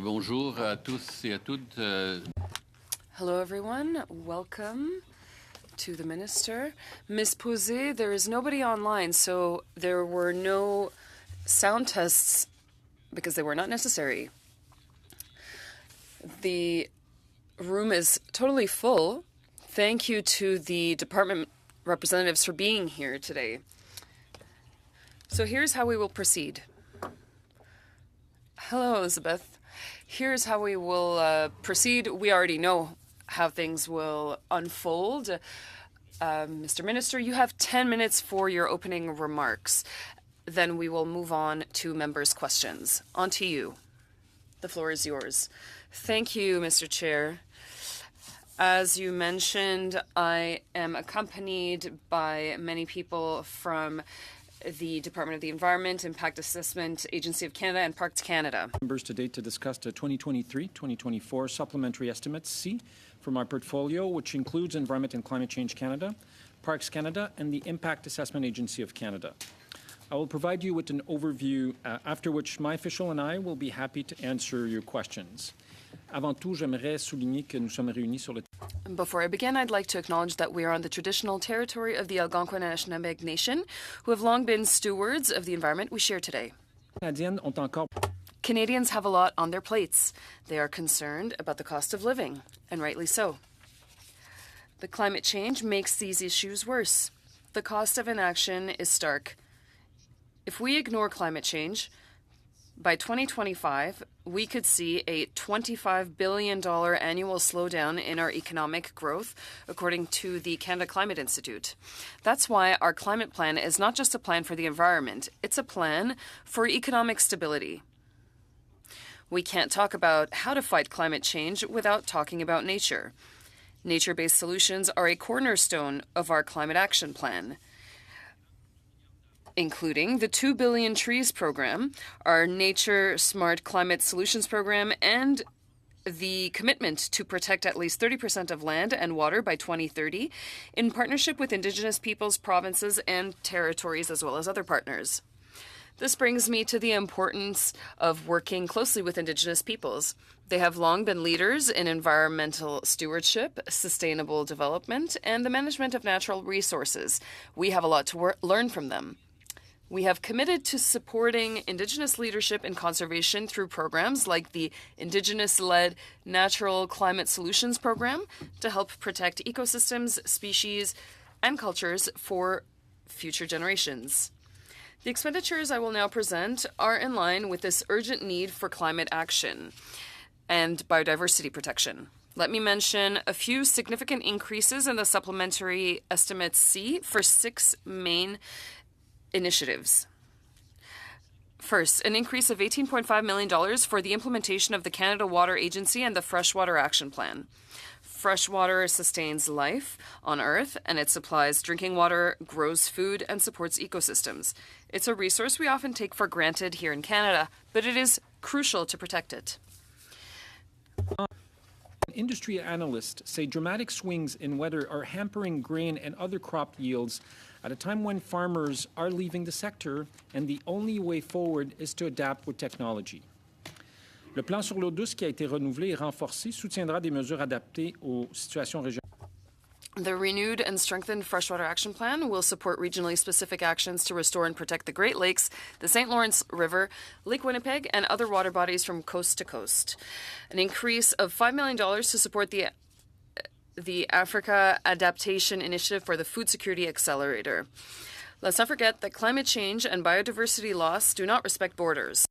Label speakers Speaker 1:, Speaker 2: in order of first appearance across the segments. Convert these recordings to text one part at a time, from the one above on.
Speaker 1: Bonjour à tous et à toutes.
Speaker 2: Hello, everyone. Welcome to the Minister. Ms. Posé, there is nobody online, so there were no sound tests because they were not necessary. The room is totally full. Thank you to the department representatives for being here today. So here's how we will proceed. Hello, Elizabeth. Here's how we will proceed. We already know how things will unfold. Mr. Minister, you have 10 minutes for your opening remarks. Then we will move on to members' questions. On to you. The floor is yours. Thank you, Mr. Chair. As you mentioned, I am accompanied by many people from the Department of the Environment, Impact Assessment Agency of Canada, and Parks Canada.
Speaker 3: Members today to discuss the 2023-2024 supplementary estimates C from our portfolio, which includes Environment and Climate Change Canada, Parks Canada, and the Impact Assessment Agency of Canada. I will provide you with an overview, after which my official and I will be happy to answer your questions. Avant tout, j'aimerais souligner que nous sommes réunis sur le.
Speaker 2: Before I begin, I'd like to acknowledge that we are on the traditional territory of the Algonquin Anishinaabe Nation, who have long been stewards of the environment we share today. Canadians have a lot on their plates. They are concerned about the cost of living, and rightly so. The climate change makes these issues worse. The cost of inaction is stark. If we ignore climate change, by 2025, we could see a $25 billion annual slowdown in our economic growth, according to the Canada Climate Institute. That's why our climate plan is not just a plan for the environment, it's a plan for economic stability. We can't talk about how to fight climate change without talking about nature. Nature-based solutions are a cornerstone of our climate action plan, including the 2 Billion Trees program, our Nature Smart Climate Solutions program, and the commitment to protect at least 30% of land and water by 2030 in partnership with Indigenous peoples, provinces, and territories, as well as other partners. This brings me to the importance of working closely with Indigenous peoples. They have long been leaders in environmental stewardship, sustainable development, and the management of natural resources. We have a lot to learn from them. We have committed to supporting Indigenous leadership in conservation through programs like the Indigenous-led Natural Climate Solutions Program to help protect ecosystems, species, and cultures for future generations. The expenditures I will now present are in line with this urgent need for climate action and biodiversity protection. Let me mention a few significant increases in the supplementary estimate C for 6 main initiatives. First, an increase of $18.5 million for the implementation of the Canada Water Agency and the Freshwater Action Plan. Freshwater sustains life on Earth, and it supplies drinking water, grows food, and supports ecosystems. It's a resource we often take for granted here in Canada, but it is crucial to protect it.
Speaker 3: Industry analysts say dramatic swings in weather are hampering grain and other crop yields at a time when farmers are leaving the sector, and the only way forward is to adapt with technology. Le plan sur l'eau douce qui a été renouvelé et renforcé soutiendra des mesures adaptées aux situations régionales.
Speaker 2: The renewed and strengthened Freshwater Action Plan will support regionally specific actions to restore and protect the Great Lakes, the St. Lawrence River, Lake Winnipeg, and other water bodies from coast to coast. An increase of $5 million to support the Africa Adaptation Initiative for the Food Security Accelerator. Let's not forget that climate change and biodiversity loss do not respect borders.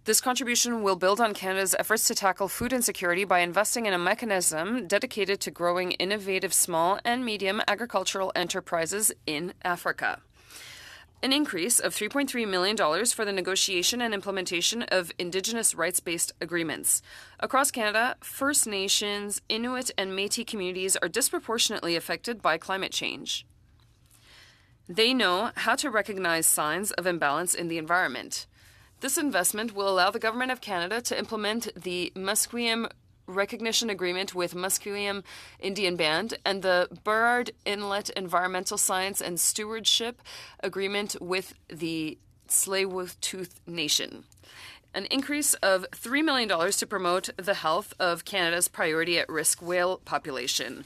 Speaker 2: This contribution will build on Canada's efforts to tackle food insecurity by investing in a mechanism dedicated to growing innovative small and medium agricultural enterprises in Africa. An increase of $3.3 million for the negotiation and implementation of Indigenous rights-based agreements. Across Canada, First Nations, Inuit, and Métis communities are disproportionately affected by climate change. They know how to recognize signs of imbalance in the environment. This investment will allow the Government of Canada to implement the Musqueam Recognition Agreement with Musqueam Indian Band and the Burrard Inlet Environmental Science and Stewardship Agreement with the Tsleil-Waututh Nation. an increase of $3 million to promote the health of Canada's priority at-risk whale population.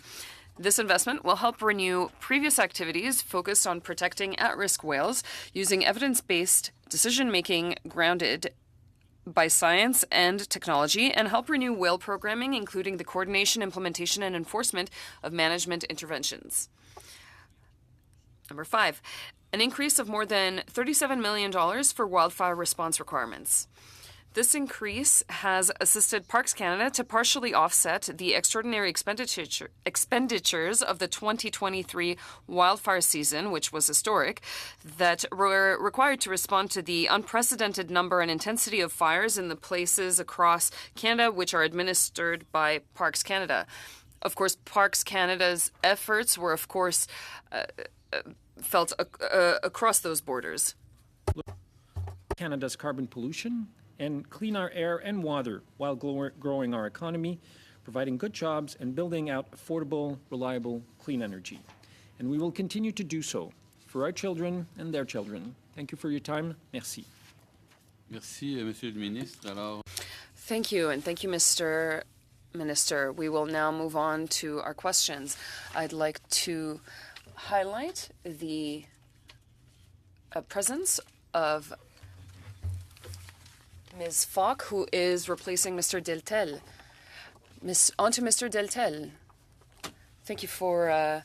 Speaker 2: This investment will help renew previous activities focused on protecting at-risk whales using evidence-based decision-making grounded by science and technology, and help renew whale programming, including the coordination, implementation, and enforcement of management interventions. Number 5, an increase of more than $37 million for wildfire response requirements. This increase has assisted Parks Canada to partially offset the extraordinary expenditures of the 2023 wildfire season, which was historic, that were required to respond to the unprecedented number and intensity of fires in the places across Canada which are administered by Parks Canada. Of course, Parks Canada's efforts were, of course, felt across those borders.
Speaker 3: Canada's carbon pollution and clean our air and water while growing our economy, providing good jobs and building out affordable, reliable, clean energy. And we will continue to do so for our children and their children. Thank you for your time. Merci.
Speaker 1: Merci, Monsieur le Ministre. Alors...
Speaker 2: Thank you, and thank you, Mr. Minister. We will now move on to our questions. I'd like to highlight the presence of Ms. Falk, who is replacing Mr. Deltel. On to Mr. Deltel. Thank you for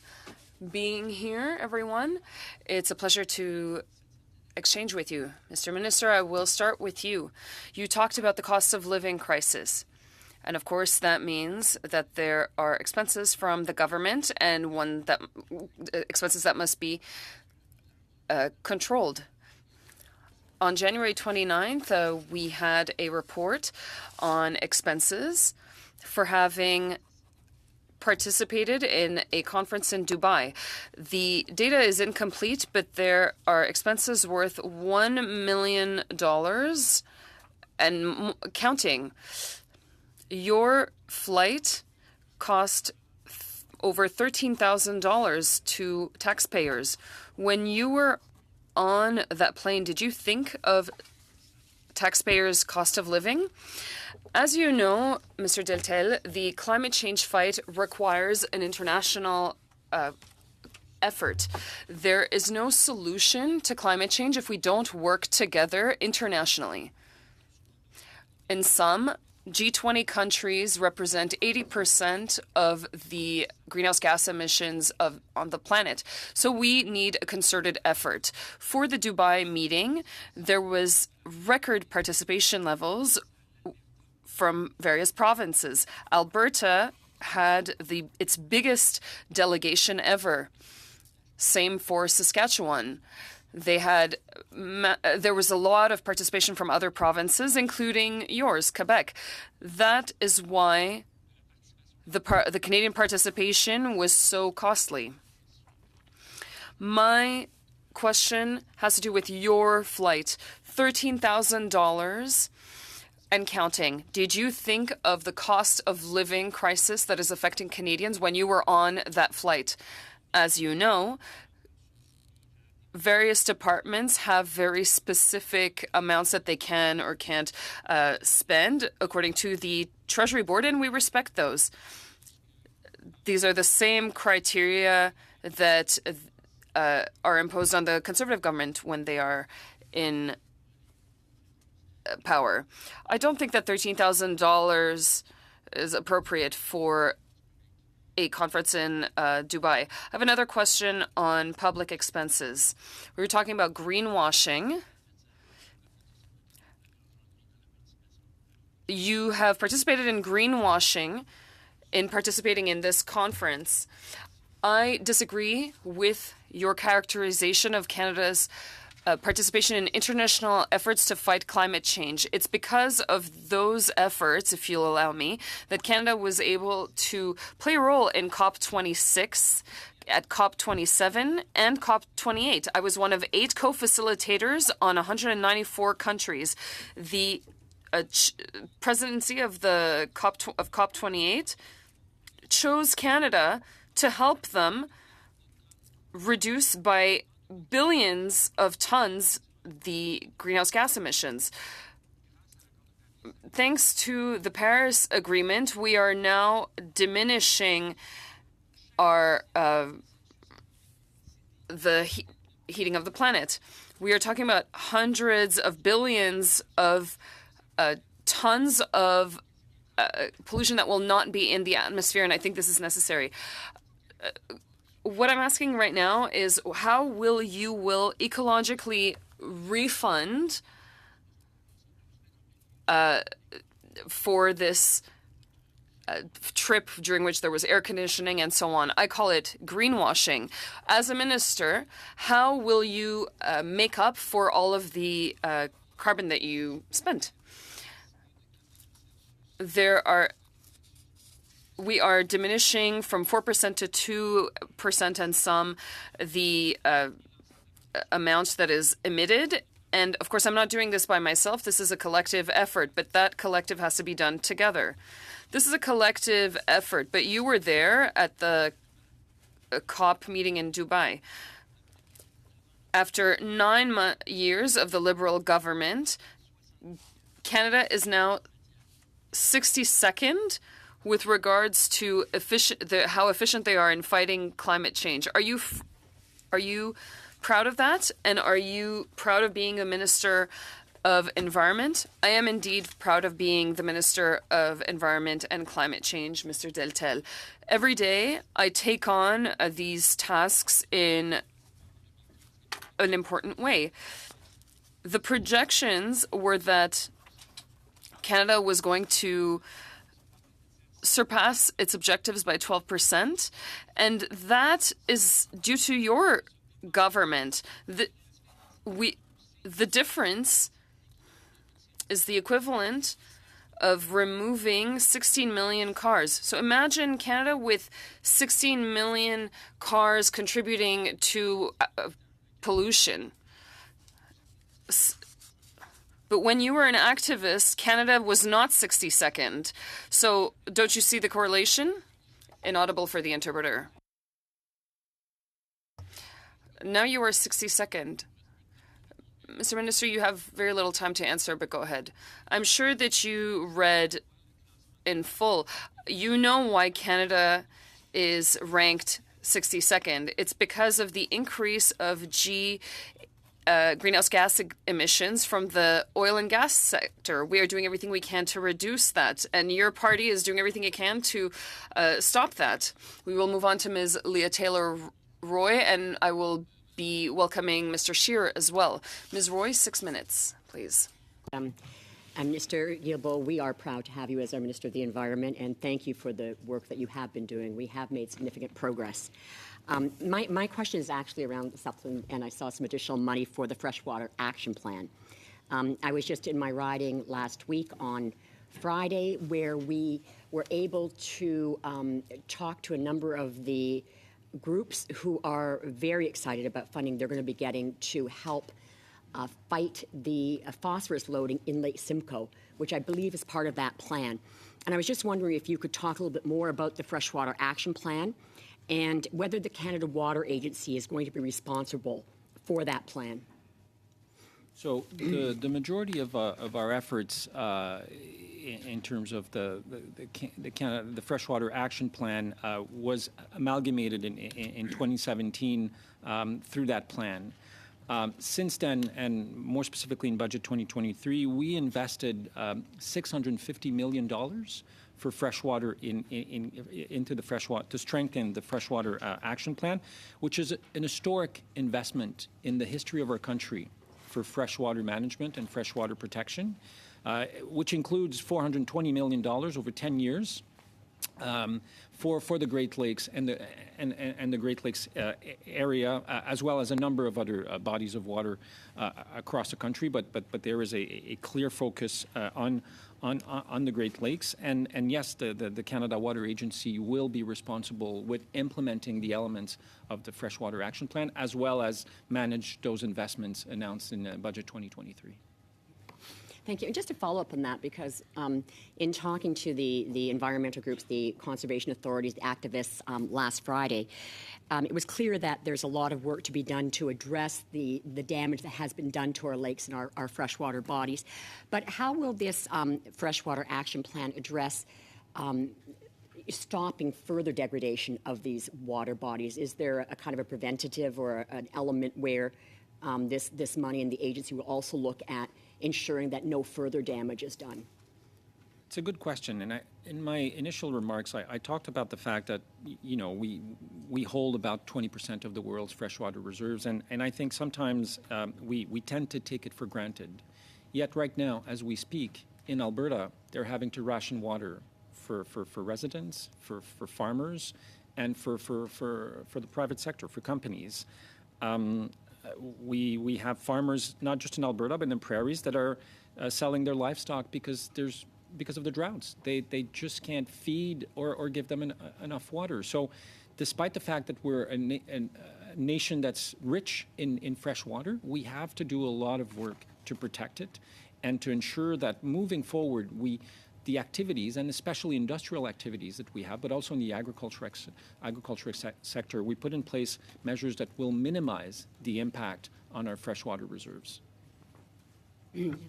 Speaker 2: being here, everyone. It's a pleasure to exchange with you. Mr. Minister, I will start with you. You talked about the cost of living crisis. And of course, that means that there are expenses from the government and expenses that must be controlled. On January 29th, we had a report on expenses for having participated in a conference in Dubai. The data is incomplete, but there are expenses worth $1 million and counting. Your flight cost over $13,000 to taxpayers. When you were on that plane, did you think of taxpayers' cost of living? As you know, Mr. Deltel, the climate change fight requires an international effort. There is no solution to climate change if we don't work together internationally. In some G20 countries represent 80% of the greenhouse gas emissions on the planet. So we need a concerted effort. For the Dubai meeting, there was record participation levels from various provinces. Alberta had its biggest delegation ever. Same for Saskatchewan. There was a lot of participation from other provinces, including yours, Quebec. That is why the Canadian participation was so costly. My question has to do with your flight, $13,000 and counting. Did you think of the cost of living crisis that is affecting Canadians when you were on that flight? As you know, various departments have very specific amounts that they can or can't spend according to the Treasury Board, and we respect those. These are the same criteria that are imposed on the Conservative government when they are in power. I don't think that $13,000 is appropriate for a conference in Dubai. I have another question on public expenses. We were talking about greenwashing. You have participated in greenwashing in participating in this conference. I disagree with your characterization of Canada's participation in international efforts to fight climate change. It's because of those efforts, if you'll allow me, that Canada was able to play a role in COP26, at COP27, and COP28. I was one of 8 co-facilitators on 194 countries. The presidency of the COP28 chose Canada to help them reduce by billions of tons the greenhouse gas emissions. thanks to the Paris Agreement, we are now diminishing our heating of the planet. We are talking about hundreds of billions of tons of pollution that will not be in the atmosphere, and I think this is necessary. What I'm asking right now is how will you ecologically refund for this trip during which there was air conditioning and so on? I call it greenwashing. As a minister, how will you make up for all of the carbon that you spent? We are diminishing from 4% to 2% and some the amount that is emitted. And of course, I'm not doing this by myself. This is a collective effort, but that collective has to be done together. This is a collective effort, but you were there at the COP meeting in Dubai. After 9 years of the Liberal government, Canada is now 62nd with regards to how efficient they are in fighting climate change. Are you proud of that? And are you proud of being a Minister of Environment? I am indeed proud of being the Minister of Environment and Climate Change, Mr. Deltel. Every day I take on these tasks in an important way. The projections were that Canada was going to surpass its objectives by 12%, and that is due to your government. The difference is the equivalent of removing 16 million cars. So imagine Canada with 16 million cars contributing to pollution. But when you were an activist, Canada was not 62nd. So don't you see the correlation? Inaudible for the interpreter. Now you are 62nd. Mr. Minister, you have very little time to answer, but go ahead. I'm sure that you read in full. You know why Canada is ranked 62nd. It's because of the increase of greenhouse gas emissions from the oil and gas sector. We are doing everything we can to reduce that, and your party is doing everything it can to stop that. We will move on to Ms. Leah Taylor-Roy, and I will be welcoming Mr. Scheer as well. Ms. Roy, 6 minutes, please.
Speaker 4: Mr. Guilbeault, we are proud to have you as our Minister of the Environment, and thank you for the work that you have been doing. We have made significant progress. My question is actually around the supplement, and I saw some additional money for the Freshwater Action Plan. I was just in my riding last week on Friday, where we were able to talk to a number of the groups who are very excited about funding they're going to be getting to help fight the phosphorus loading in Lake Simcoe, which I believe is part of that plan. And I was just wondering if you could talk a little bit more about the Freshwater Action Plan and whether the Canada Water Agency is going to be responsible for that plan.
Speaker 3: So the majority of our efforts in terms of the Freshwater Action Plan was amalgamated in 2017 through that plan. Since then, and more specifically in Budget 2023, we invested $650 million for freshwater into the freshwater to strengthen the Freshwater Action Plan, which is an historic investment in the history of our country for freshwater management and freshwater protection, which includes $420 million over 10 years for the Great Lakes and the Great Lakes area, as well as a number of other bodies of water across the country. But there is a clear focus on the Great Lakes, and yes, the Canada Water Agency will be responsible with implementing the elements of the Freshwater Action Plan, as well as manage those investments announced in Budget 2023.
Speaker 4: Thank you. And just to follow up on that, because in talking to the environmental groups, the conservation authorities, the activists last Friday, it was clear that there's a lot of work to be done to address the damage that has been done to our lakes and our freshwater bodies. But how will this freshwater action plan address stopping further degradation of these water bodies? Is there a kind of a preventative or an element where this money and the agency will also look at ensuring that no further damage is done?
Speaker 3: It's a good question, and in my initial remarks, I talked about the fact that we hold about 20% of the world's freshwater reserves, and I think sometimes we tend to take it for granted. Yet right now, as we speak, in Alberta, they're having to ration water for residents, for farmers, and for the private sector, for companies. We have farmers, not just in Alberta, but in the prairies, that are selling their livestock because of the droughts. They just can't feed or give them enough water. So despite the fact that we're a nation that's rich in fresh water, we have to do a lot of work to protect it and to ensure that moving forward, the activities, and especially industrial activities that we have, but also in the agriculture sector, we put in place measures that will minimize the impact on our freshwater reserves.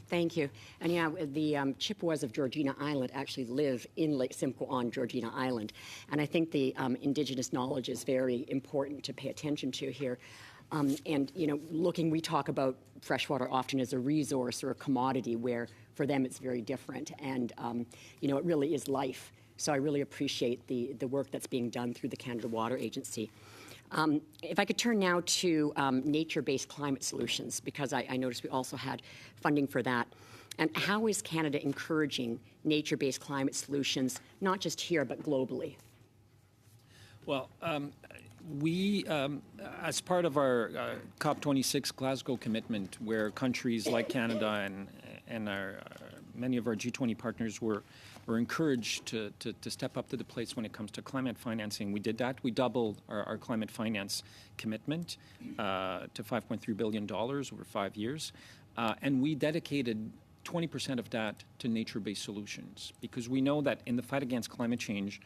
Speaker 4: Thank you. And yeah, the Chippewas of Georgina Island actually live in Lake Simcoe on Georgina Island. And I think the Indigenous knowledge is very important to pay attention to here. And, we talk about freshwater often as a resource or a commodity, where for them it's very different. And, it really is life. So I really appreciate the work that's being done through the Canada Water Agency. If I could turn now to nature-based climate solutions, because I noticed we also had funding for that. And how is Canada encouraging nature-based climate solutions, not just here, but globally?
Speaker 3: Well, we, as part of our COP26 Glasgow commitment, where countries like Canada and many of our G20 partners were encouraged to step up to the plate when it comes to climate financing. We did that. We doubled our climate finance commitment to $5.3 billion over 5 years. And we dedicated 20% of that to nature-based solutions, because we know that in the fight against climate change,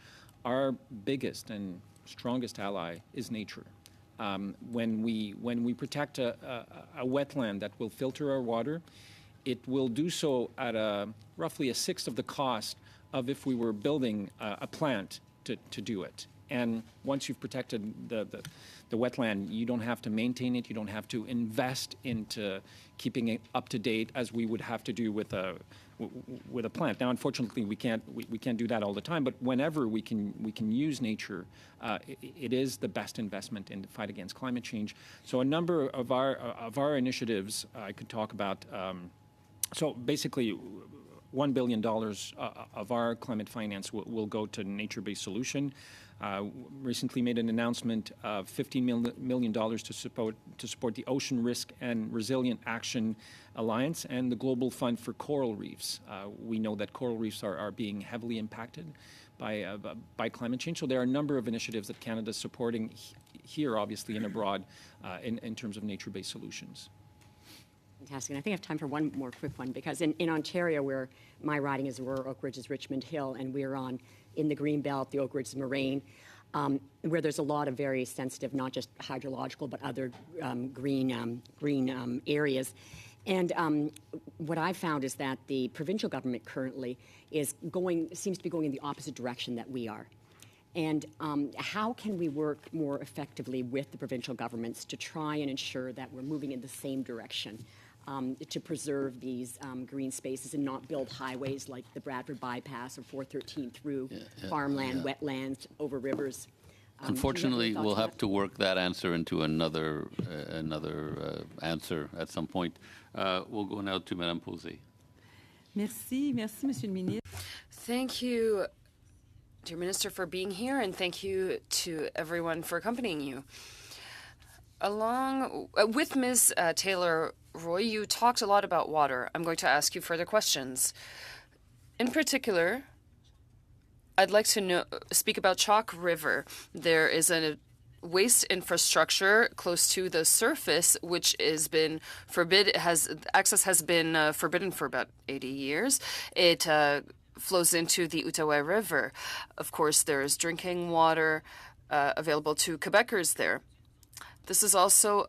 Speaker 3: our biggest and strongest ally is nature. When we protect a wetland that will filter our water, it will do so at roughly a sixth of the cost of if we were building a plant to do it. And once you've protected the wetland, you don't have to maintain it. You don't have to invest into keeping it up to date as we would have to do with a plant. Now, unfortunately, we can't do that all the time. But whenever we can use nature, it is the best investment in the fight against climate change. So a number of our initiatives I could talk about. So basically, $1 billion of our climate finance will go to nature-based solution. Recently made an announcement of $15 million to support the Ocean Risk and Resilient Action Alliance and the Global Fund for Coral Reefs. We know that coral reefs are being heavily impacted by climate change. So there are a number of initiatives that Canada is supporting here, obviously, and abroad in terms of nature-based solutions.
Speaker 4: Fantastic. And I think I have time for one more quick one, because in Ontario, where my riding is Aurora, Oak Ridge is Richmond Hill, and we're in the Greenbelt, the Oak Ridge Moraine, where there's a lot of very sensitive, not just hydrological, but other green areas. And what I've found is that the provincial government currently seems to be going in the opposite direction that we are. And how can we work more effectively with the provincial governments to try and ensure that we're moving in the same direction to preserve these green spaces and not build highways like the Bradford Bypass or 413 through farmland, wetlands, over rivers?
Speaker 1: Unfortunately, we'll have to work that answer into another answer at some point. We'll go now to Madame Posey.
Speaker 5: Merci, Monsieur le Ministre.
Speaker 2: Thank you, dear Minister, for being here, and thank you to everyone for accompanying you. Along with Ms. Taylor-Roy, you talked a lot about water. I'm going to ask you further questions. In particular, I'd like to speak about Chalk River. There is a waste infrastructure close to the surface, which has been access has been forbidden for about 80 years. It flows into the Outaouais River. Of course, there is drinking water available to Quebecers there. This is also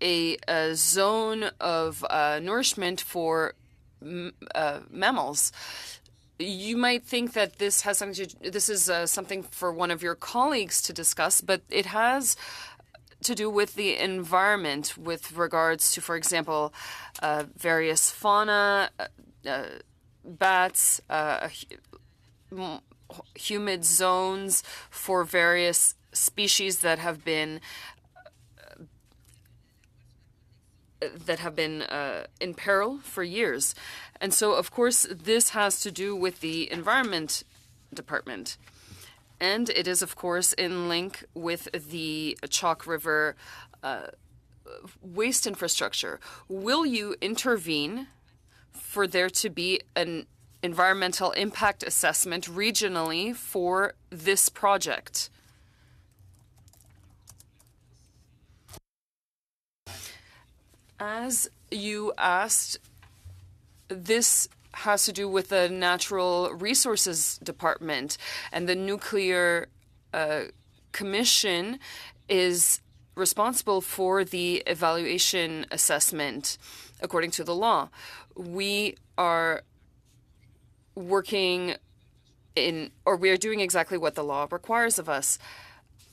Speaker 2: a zone of nourishment for mammals. You might think that this has something this is something for one of your colleagues to discuss, but it has to do with the environment with regards to, for example, various fauna, bats, humid zones for various species that have been in peril for years. And so, of course, this has to do with the Environment Department. And it is, of course, in link with the Chalk River waste infrastructure. Will you intervene for there to be an environmental impact assessment regionally for this project? As you asked, this has to do with the Natural Resources Department, and the Nuclear Commission is responsible for the evaluation assessment according to the law. We are we are doing exactly what the law requires of us.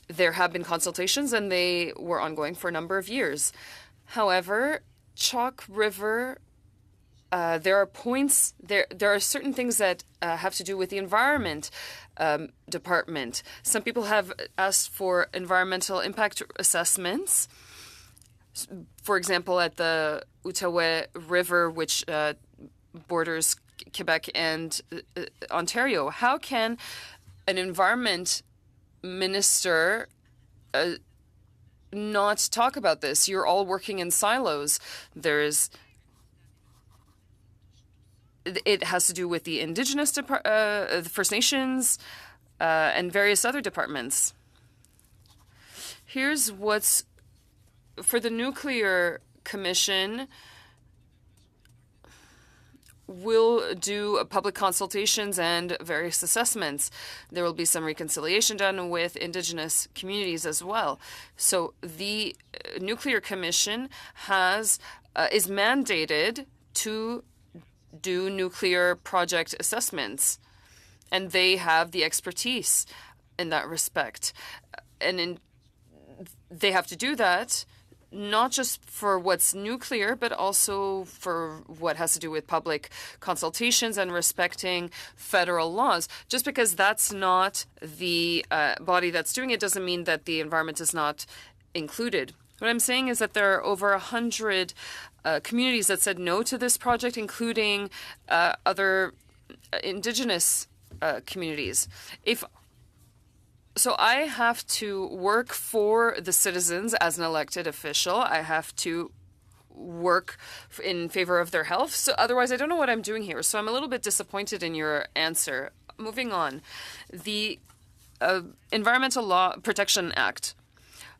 Speaker 2: There have been consultations, and they were ongoing for a number of years. However, Chalk River, there are certain things that have to do with the Environment Department. Some people have asked for environmental impact assessments, for example, at the Outaouais River, which borders Quebec and Ontario. How can an environment minister not talk about this? You're all working in silos. It has to do with the Indigenous, the First Nations, and various other departments. Here's what's for the Nuclear Commission. We'll do public consultations and various assessments. There will be some reconciliation done with Indigenous communities as well. So the Nuclear Commission is mandated to do nuclear project assessments, and they have the expertise in that respect. And they have to do that not just for what's nuclear, but also for what has to do with public consultations and respecting federal laws. Just because that's not the body that's doing it doesn't mean that the environment is not included. What I'm saying is that there are over 100 communities that said no to this project, including other Indigenous communities. So I have to work for the citizens as an elected official. I have to work in favor of their health. So otherwise, I don't know what I'm doing here. So I'm a little bit disappointed in your answer. Moving on. The Environmental Law Protection Act.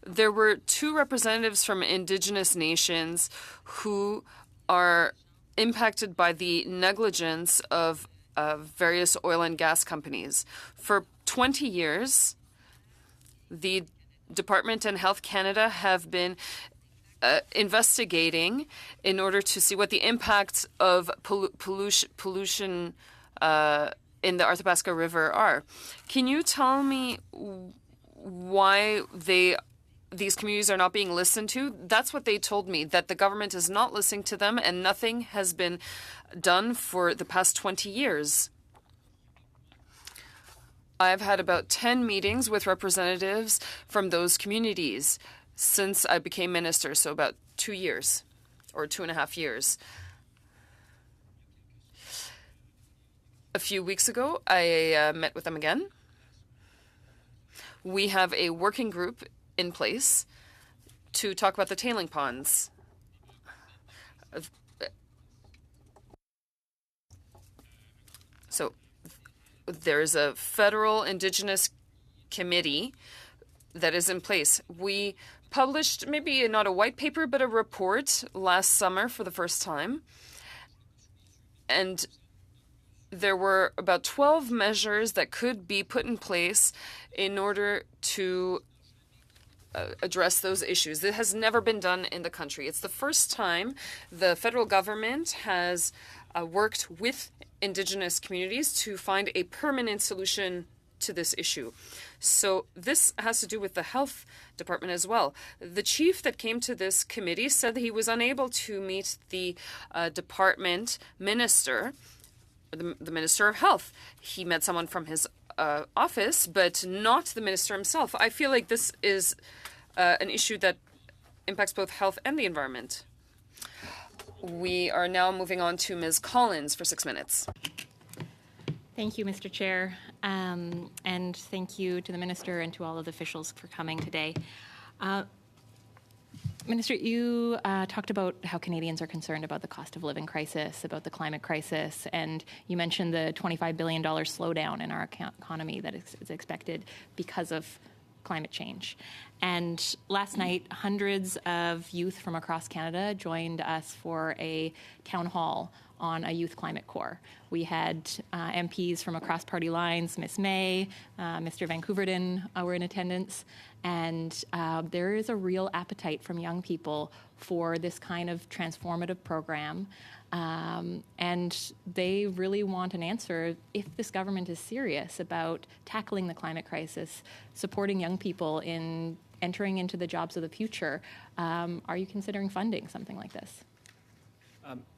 Speaker 2: There were 2 representatives from Indigenous nations who are impacted by the negligence of various oil and gas companies. For 20 years, the Department and Health Canada have been investigating in order to see what the impacts of pollution in the Arthabaska River are. Can you tell me why these communities are not being listened to? That's what they told me, that the government is not listening to them and nothing has been done for the past 20 years. I've had about 10 meetings with representatives from those communities since I became minister, so about 2 years or 2.5 years. A few weeks ago, I met with them again. We have a working group in place to talk about the tailing ponds. So there's a federal Indigenous committee that is in place. We published maybe not a white paper, but a report last summer for the first time. And there were about 12 measures that could be put in place in order to address those issues. It has never been done in the country. It's the first time the federal government has worked with Indigenous communities to find a permanent solution to this issue. So this has to do with the health department as well. The chief that came to this committee said that he was unable to meet the department minister, the Minister of Health. He met someone from his office, but not the minister himself. I feel like this is an issue that impacts both health and the environment. We are now moving on to Ms. Collins for 6 minutes.
Speaker 6: Thank you, Mr. Chair, and thank you to the Minister and to all of the officials for coming today. Minister, you talked about how Canadians are concerned about the cost of living crisis, about the climate crisis, and you mentioned the $25 billion slowdown in our economy that is expected because of climate change. And last night, hundreds of youth from across Canada joined us for a town hall on a youth climate corps. We had MPs from across party lines, Ms. May, Mr. Van Couverden were in attendance, and there is a real appetite from young people for this kind of transformative program, and they really want an answer if this government is serious about tackling the climate crisis, supporting young people in entering into the jobs of the future. Are you considering funding something like this?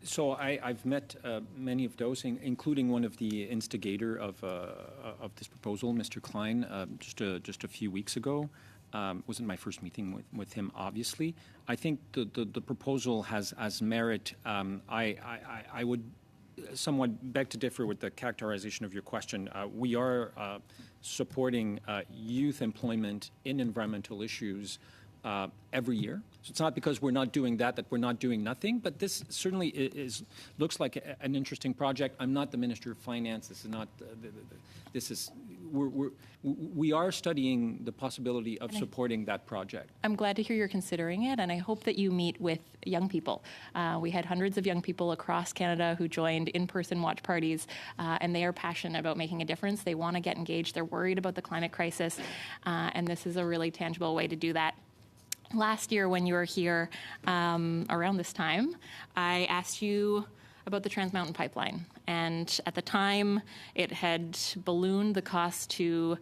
Speaker 3: So I've met many of those, including one of the instigator of this proposal, Mr. Klein, just a few weeks ago. Wasn't my first meeting with him, obviously. I think the proposal has merit. I would somewhat beg to differ with the characterization of your question. We are supporting youth employment in environmental issues every year. So it's not because we're not doing that we're not doing nothing, but this certainly looks like an interesting project. I'm not the Minister of Finance. This is not, we are studying the possibility of supporting that project.
Speaker 6: I'm glad to hear you're considering it, and I hope that you meet with young people. We had hundreds of young people across Canada who joined in-person watch parties, and they are passionate about making a difference. They want to get engaged. They're worried about the climate crisis, and this is a really tangible way to do that. Last year, when you were here around this time, I asked you about the Trans Mountain Pipeline. And at the time, it had ballooned the cost to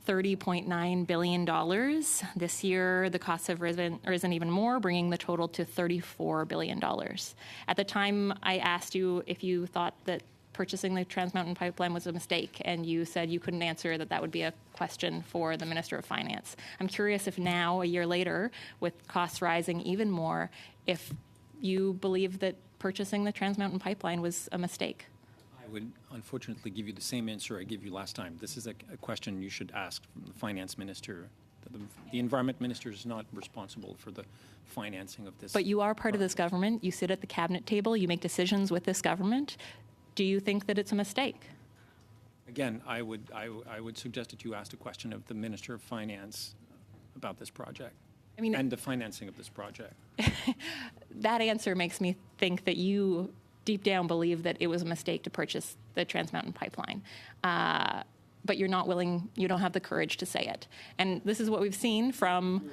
Speaker 6: $30.9 billion. This year, the costs have risen even more, bringing the total to $34 billion. At the time, I asked you if you thought that purchasing the Trans Mountain Pipeline was a mistake, and you said you couldn't answer that would be a question for the Minister of Finance. I'm curious if now, a year later, with costs rising even more, if you believe that purchasing the Trans Mountain Pipeline was a mistake.
Speaker 3: I would unfortunately give you the same answer I gave you last time. This is a question you should ask from the Finance Minister. The Environment Minister is not responsible for the financing of this.
Speaker 6: But you are part of this government. You sit at the cabinet table. You make decisions with this government. Do you think that it's a mistake?
Speaker 3: Again, I would suggest that you ask a question of the Minister of Finance about this project.
Speaker 6: I mean,
Speaker 3: and the financing of this project.
Speaker 6: That answer makes me think that you deep down believe that it was a mistake to purchase the Trans Mountain Pipeline. But you're not willing, you don't have the courage to say it. And this is what we've seen from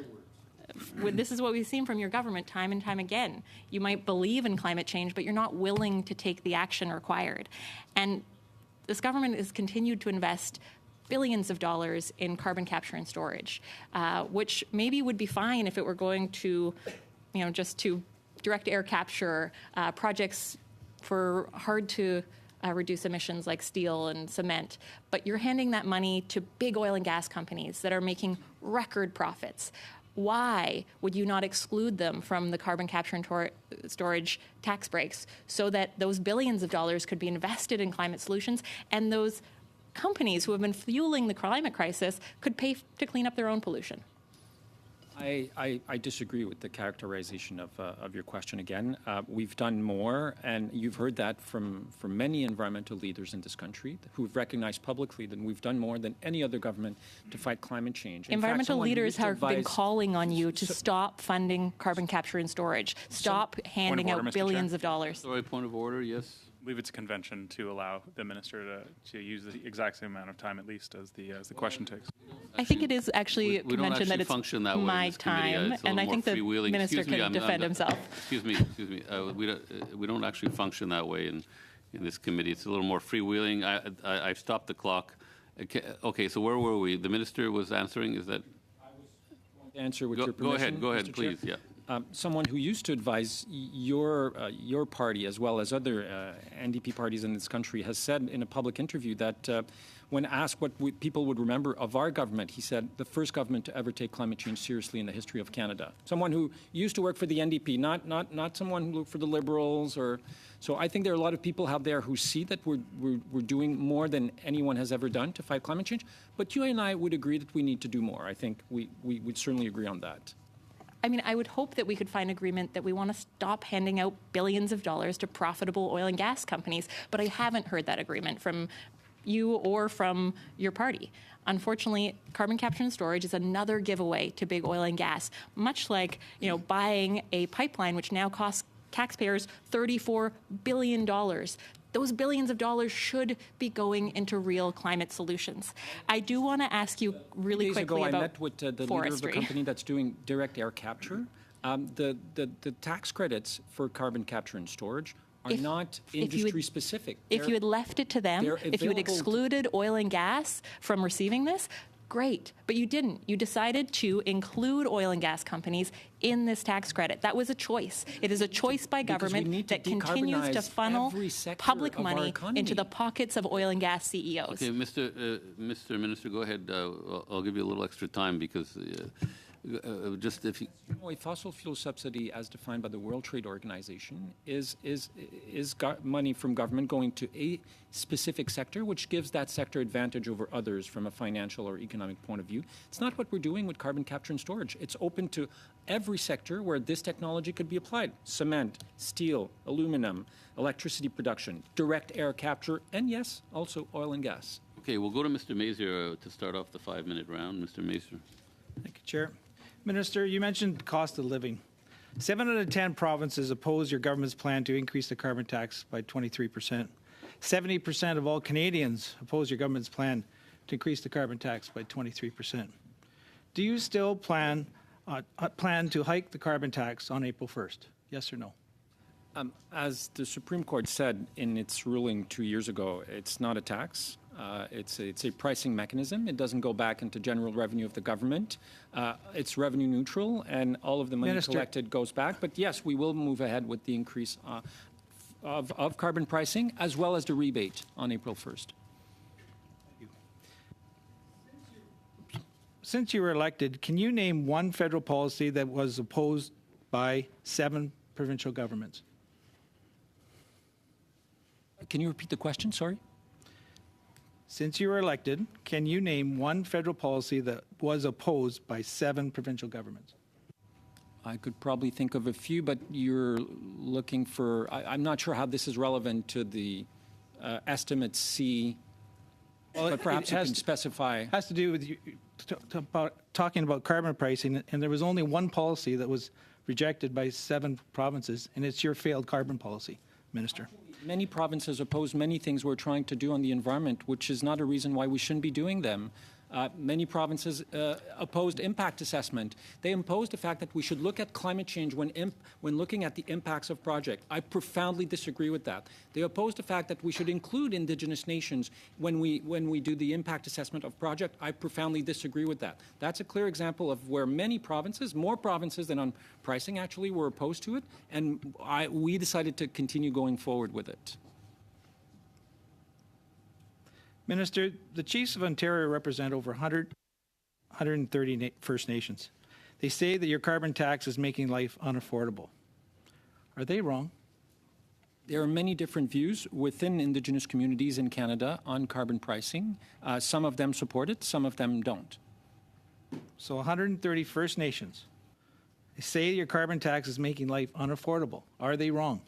Speaker 6: your government time and time again. You might believe in climate change, but you're not willing to take the action required. And this government has continued to invest billions of dollars in carbon capture and storage, which maybe would be fine if it were going to, just to direct air capture projects for hard to reduce emissions like steel and cement. But you're handing that money to big oil and gas companies that are making record profits. Why would you not exclude them from the carbon capture and storage tax breaks so that those billions of dollars could be invested in climate solutions, and those companies who have been fueling the climate crisis could pay to clean up their own pollution?
Speaker 3: I disagree with the characterization of your question again. We've done more, and you've heard that from many environmental leaders in this country who've recognized publicly that we've done more than any other government to fight climate change.
Speaker 6: Environmental leaders have been calling on you to stop funding carbon capture and storage, stop handing out billions of dollars.
Speaker 1: Sorry, point of order, yes.
Speaker 7: I believe it's a convention to allow the minister to use the exact same amount of time, at least, as the question takes.
Speaker 6: I think it is actually a
Speaker 1: We don't
Speaker 6: convention that
Speaker 1: actually
Speaker 6: it's
Speaker 1: function that way in
Speaker 6: my
Speaker 1: this committee.
Speaker 6: time,
Speaker 1: It's a
Speaker 6: and
Speaker 1: little
Speaker 6: I
Speaker 1: more
Speaker 6: think the
Speaker 1: freewheeling.
Speaker 6: minister
Speaker 1: Excuse me,
Speaker 6: can defend himself.
Speaker 1: Excuse me. We don't actually function that way in this committee. It's a little more freewheeling. I've stopped the clock. Okay, so where were we? The minister was answering. Is that?
Speaker 3: Answer with your
Speaker 1: Go
Speaker 3: permission.
Speaker 1: ahead,
Speaker 3: Mr. Chair.
Speaker 1: please. Yeah.
Speaker 3: Someone who used to advise your party as well as other NDP parties in this country has said in a public interview that when asked what people would remember of our government, he said the first government to ever take climate change seriously in the history of Canada. Someone who used to work for the NDP, not someone who worked for the Liberals or. So I think there are a lot of people out there who see that we're doing more than anyone has ever done to fight climate change. But you and I would agree that we need to do more. I think we would certainly agree on that.
Speaker 6: I mean, I would hope that we could find agreement that we want to stop handing out billions of dollars to profitable oil and gas companies, but I haven't heard that agreement from you or from your party. Unfortunately, carbon capture and storage is another giveaway to big oil and gas, much like, buying a pipeline which now costs taxpayers $34 billion. Those billions of dollars should be going into real climate solutions. I do want to ask you really quickly about
Speaker 3: I met with the leader of the company that's doing direct air capture. The tax credits for carbon capture and storage are not industry specific.
Speaker 6: If you had left it to them, if you had excluded oil and gas from receiving this, great, but you didn't. You decided to include oil and gas companies in this tax credit. That was a choice. It is a choice by government that continues to funnel public money into the pockets of oil and gas CEOs.
Speaker 1: Okay, Mr. Minister, go ahead. I'll give you a little extra time because just if you...
Speaker 3: A fossil fuel subsidy, as defined by the World Trade Organization, is money from government going to a specific sector, which gives that sector advantage over others from a financial or economic point of view. It's not what we're doing with carbon capture and storage. It's open to every sector where this technology could be applied. Cement, steel, aluminum, electricity production, direct air capture, and yes, also oil and gas.
Speaker 1: Okay, we'll go to Mr. Mazier to start off the 5-minute round. Mr. Mazier.
Speaker 8: Thank you, Chair. Minister, you mentioned cost of living. 7 out of 10 provinces oppose your government's plan to increase the carbon tax by 23%. 70% of all Canadians oppose your government's plan to increase the carbon tax by 23%. Do you still plan to hike the carbon tax on April 1st? Yes or no?
Speaker 3: As the Supreme Court said in its ruling 2 years ago, it's not a tax. It's a pricing mechanism. It doesn't go back into general revenue of the government. It's revenue neutral, and all of the money collected goes back. But yes, we will move ahead with the increase of carbon pricing, as well as the rebate on April 1st.
Speaker 8: Since you were elected, can you name one federal policy that was opposed by 7 provincial governments?
Speaker 3: Can you repeat the question? Sorry.
Speaker 8: Since you were elected, can you name one federal policy that was opposed by 7 provincial governments?
Speaker 3: I could probably think of a few, but you're looking for... I'm not sure how this is relevant to the estimate C, but perhaps you can specify...
Speaker 8: It has to do with you talking about carbon pricing, and there was only one policy that was rejected by 7 provinces, and it's your failed carbon policy, Minister.
Speaker 3: Many provinces oppose many things we're trying to do on the environment, which is not a reason why we shouldn't be doing them. Many provinces opposed impact assessment. They imposed the fact that we should look at climate change when looking at the impacts of projects. I profoundly disagree with that. They opposed the fact that we should include Indigenous nations when we do the impact assessment of project. I profoundly disagree with that. That's a clear example of where many provinces, more provinces than on pricing actually, were opposed to it, and we decided to continue going forward with it.
Speaker 8: Minister, the Chiefs of Ontario represent over 130 First Nations. They say that your carbon tax is making life unaffordable. Are they wrong?
Speaker 3: There are many different views within Indigenous communities in Canada on carbon pricing. Some of them support it, some of them don't.
Speaker 8: So 130 First Nations They say your carbon tax is making life unaffordable. Are they wrong?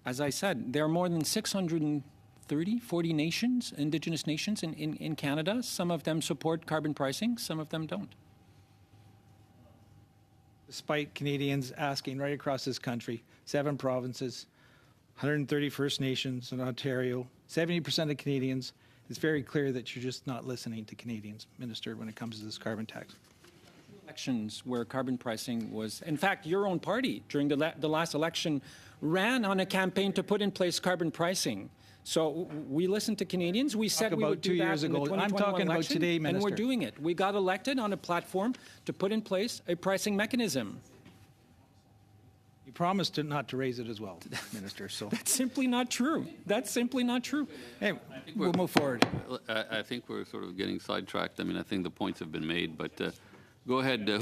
Speaker 3: As I said, there are more than 40 nations, Indigenous nations in Canada. Some of them support carbon pricing, some of them don't.
Speaker 8: Despite Canadians asking right across this country, 7 provinces, 130 First Nations in Ontario, 70% of Canadians, it's very clear that you're just not listening to Canadians, Minister, when it comes to this carbon tax.
Speaker 3: Elections where carbon pricing was, in fact, your own party during the last election ran on a campaign to put in place carbon pricing. So we listened to Canadians. We said we would do that in the 2021
Speaker 8: I'm talking about
Speaker 3: election,
Speaker 8: today, Minister.
Speaker 3: and we're doing it. We got elected on a platform to put in place a pricing mechanism.
Speaker 8: You promised not to raise it as well, Minister. So
Speaker 3: That's simply not true. That's simply not true.
Speaker 8: hey, we'll move forward.
Speaker 1: I think we're sort of getting sidetracked. I mean, I think the points have been made, but go ahead. Go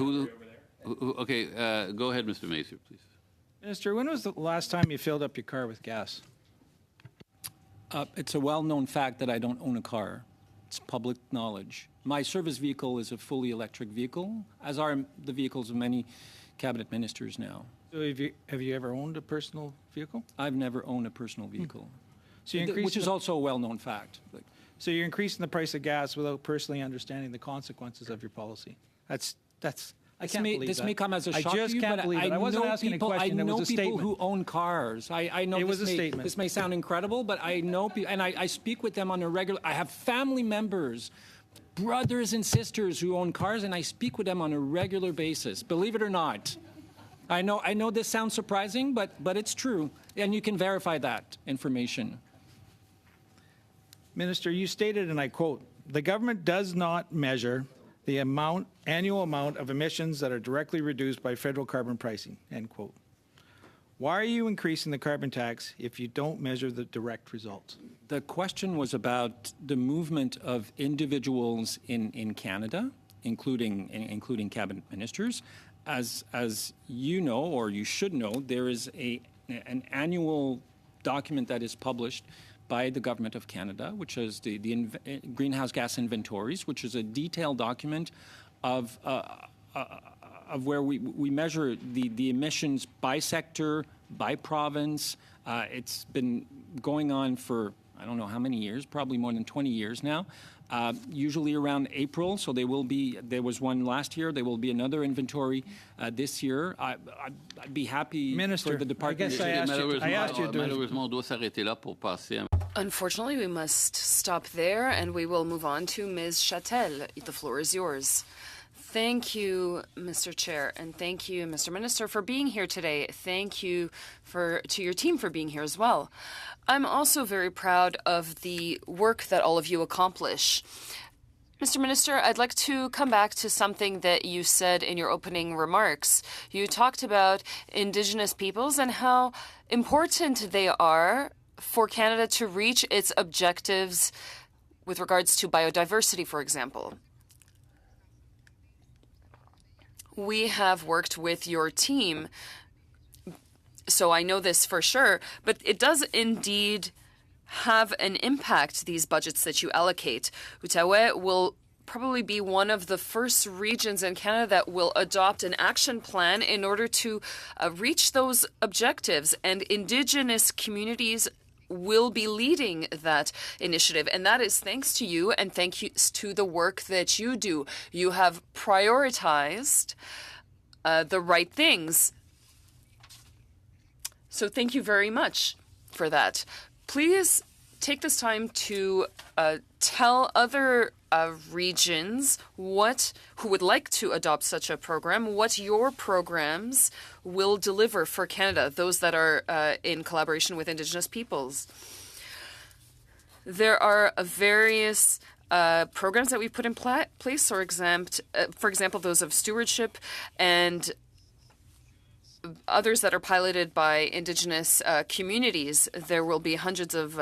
Speaker 1: ahead, Mr. Macer, please.
Speaker 8: Minister, when was the last time you filled up your car with gas?
Speaker 3: It's a well-known fact that I don't own a car. It's public knowledge. My service vehicle is a fully electric vehicle, as are the vehicles of many cabinet ministers now.
Speaker 8: So have you ever owned a personal vehicle?
Speaker 3: I've never owned a personal vehicle,
Speaker 8: So you're
Speaker 3: which is also a well-known fact.
Speaker 8: So you're increasing the price of gas without personally understanding the consequences of your policy. That's. I can't believe
Speaker 3: this
Speaker 8: that.
Speaker 3: may come as a shock
Speaker 8: I just
Speaker 3: to you,
Speaker 8: can't
Speaker 3: but
Speaker 8: believe it. I wasn't asking a question.
Speaker 3: I
Speaker 8: It
Speaker 3: know
Speaker 8: was a
Speaker 3: people
Speaker 8: statement.
Speaker 3: who own cars. I know
Speaker 8: It was a statement.
Speaker 3: This may sound incredible, but I know people, and I speak with them on a regular. I have family members, brothers and sisters who own cars, and I speak with them on a regular basis. Believe it or not. I know this sounds surprising, but it's true, and you can verify that information.
Speaker 8: Minister, you stated, and I quote, "The government does not measure the annual amount of emissions that are directly reduced by federal carbon pricing," end quote. Why are you increasing the carbon tax if you don't measure the direct results?
Speaker 3: The question was about the movement of individuals in Canada, including cabinet ministers. As you know, or you should know, there is an annual document that is published by the Government of Canada, which is the greenhouse gas inventories, which is a detailed document of where we measure the emissions by sector, by province. It's been going on for I don't know how many years, probably more than 20 years now. Usually around April, so there was one last year, there will be another inventory this year. I'd be happy
Speaker 8: Minister,
Speaker 3: for the department.
Speaker 8: I guess I asked you to...
Speaker 1: Malheureusement, on doit s'arrêter là pour passer à...
Speaker 2: Unfortunately, we must stop there and we will move on to Ms. Châtel. The floor is yours. Thank you, Mr. Chair, and thank you, Mr. Minister, for being here today. Thank you to your team for being here as well. I'm also very proud of the work that all of you accomplish. Mr. Minister, I'd like to come back to something that you said in your opening remarks. You talked about Indigenous peoples and how important they are for Canada to reach its objectives with regards to biodiversity, for example. We have worked with your team, so I know this for sure, but it does indeed have an impact, these budgets that you allocate. Outaouais will probably be one of the first regions in Canada that will adopt an action plan in order to reach those objectives, and Indigenous communities will be leading that initiative. And that is thanks to you and thanks to the work that you do. You have prioritized the right things. So thank you very much for that. Please take this time to tell other regions who would like to adopt such a program, what your programs will deliver for Canada, those that are in collaboration with Indigenous peoples. There are various programs that we put in place, for example, those of stewardship and others that are piloted by Indigenous communities. There will be hundreds of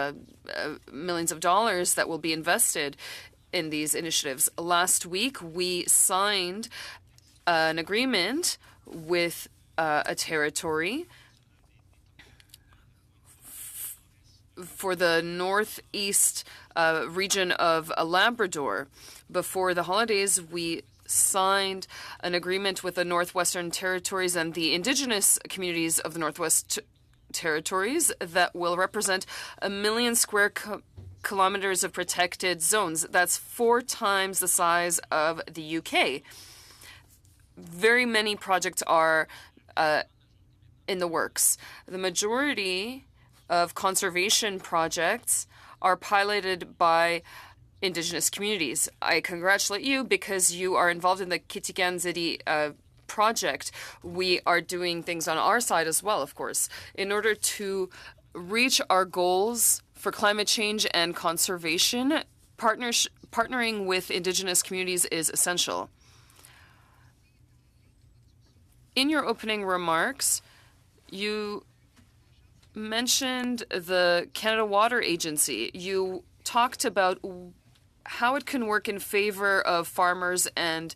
Speaker 2: millions of dollars that will be invested in these initiatives. Last week, we signed an agreement with a territory for the northeast region of Labrador. Before the holidays, we signed an agreement with the Northwestern Territories and the Indigenous communities of the Northwest Territories that will represent 1 million square kilometers of protected zones. That's 4 times the size of the UK. Very many projects are in the works. The majority of conservation projects are piloted by Indigenous communities. I congratulate you because you are involved in the Kitigan-Zidi project. We are doing things on our side as well, of course. In order to reach our goals for climate change and conservation, partnering with Indigenous communities is essential. In your opening remarks, you mentioned the Canada Water Agency. You talked about how it can work in favor of farmers, and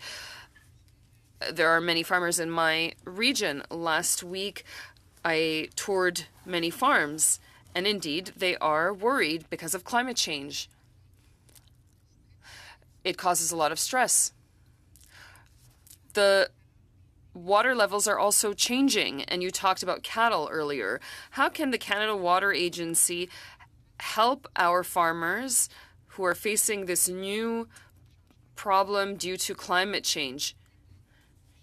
Speaker 2: there are many farmers in my region. Last week, I toured many farms, and indeed, they are worried because of climate change. It causes a lot of stress. The water levels are also changing, and you talked about cattle earlier. How can the Canada Water Agency help our farmers who are facing this new problem due to climate change?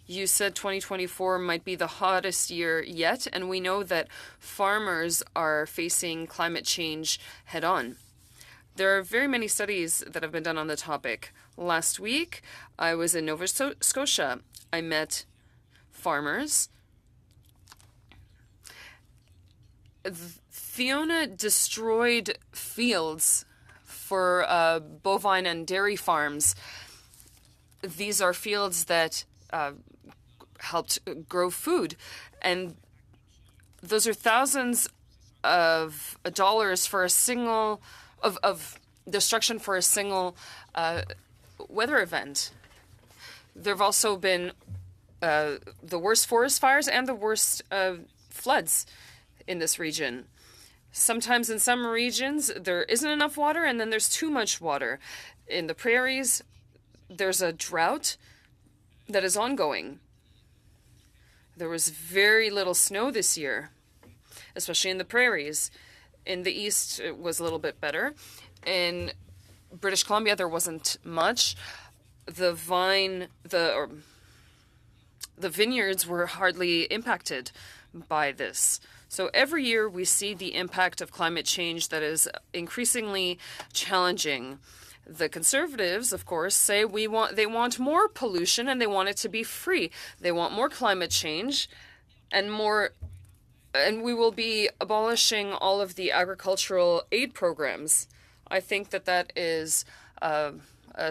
Speaker 2: You said 2024 might be the hottest year yet, and we know that farmers are facing climate change head-on. There are very many studies that have been done on the topic. Last week, I was in Nova Scotia. I met farmers. Fiona destroyed fields for bovine and dairy farms. These are fields that helped grow food, and those are thousands of dollars for a single of destruction for a single weather event. There have also been the worst forest fires and the worst floods in this region. Sometimes in some regions there isn't enough water, and then there's too much water. In the prairies, there's a drought that is ongoing. There was very little snow this year, especially in the prairies. In the east, it was a little bit better. In British Columbia, there wasn't much. The vineyards were hardly impacted by this. So every year we see the impact of climate change that is increasingly challenging. The Conservatives, of course, say they want more pollution and they want it to be free. They want more climate change and we will be abolishing all of the agricultural aid programs. I think that is a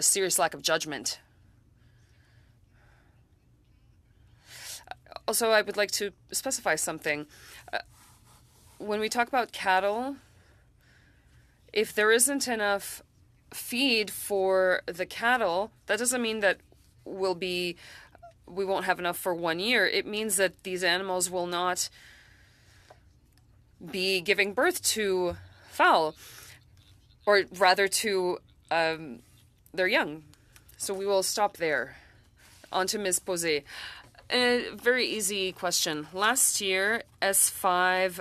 Speaker 2: serious lack of judgment. Also, I would like to specify something. When we talk about cattle, if there isn't enough feed for the cattle, that doesn't mean that we won't have enough for 1 year. It means that these animals will not be giving birth to fowl, or rather to their young. So we will stop there. On to Ms. Posé. A very easy question. Last year, S5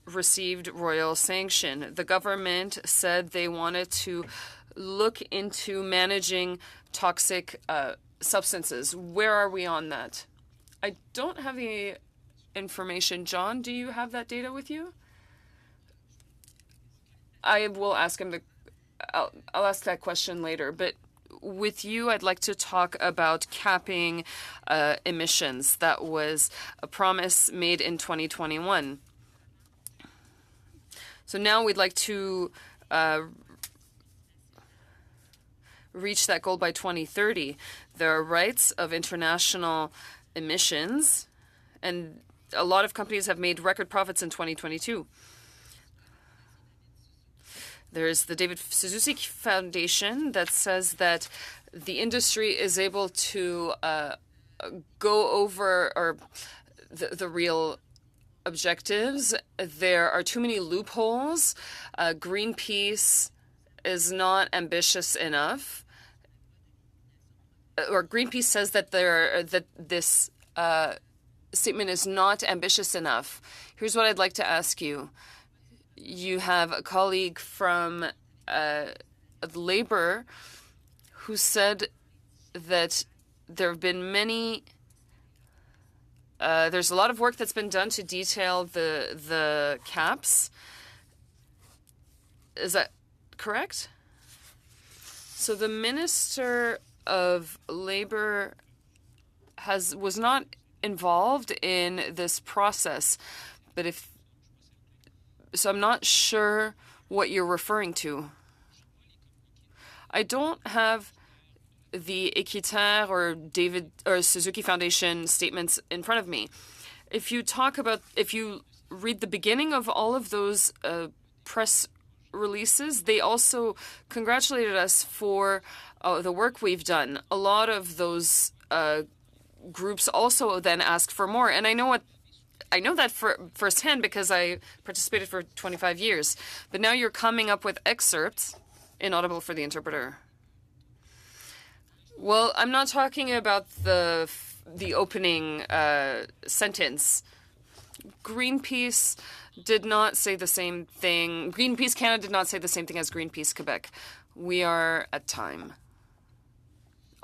Speaker 2: received royal sanction. The government said they wanted to look into managing toxic substances. Where are we on that? I don't have the information. John, do you have that data with you? I will ask him I'll ask that question later, but with you, I'd like to talk about capping emissions. That was a promise made in 2021. So now we'd like to reach that goal by 2030. There are rights of international emissions, and a lot of companies have made record profits in 2022. There's the David Suzuki Foundation that says that the industry is able to go over the real objectives. There are too many loopholes. Greenpeace is not ambitious enough. or Greenpeace says that this statement is not ambitious enough. Here's what I'd like to ask you. You have a colleague from Labour who said that there have been many. There's a lot of work that's been done to detail the caps. Is that correct? So the Minister of Labour was not involved in this process, but so I'm not sure what you're referring to. I don't have the Équiterre or David or Suzuki Foundation statements in front of me. If you read the beginning of all of those press releases, they also congratulated us for the work we've done. A lot of those groups also then ask for more, and I know that firsthand because I participated for 25 years. But now you're coming up with excerpts, inaudible for the interpreter. Well, I'm not talking about the opening sentence. Greenpeace did not say the same thing. Greenpeace Canada did not say the same thing as Greenpeace Quebec. We are at time.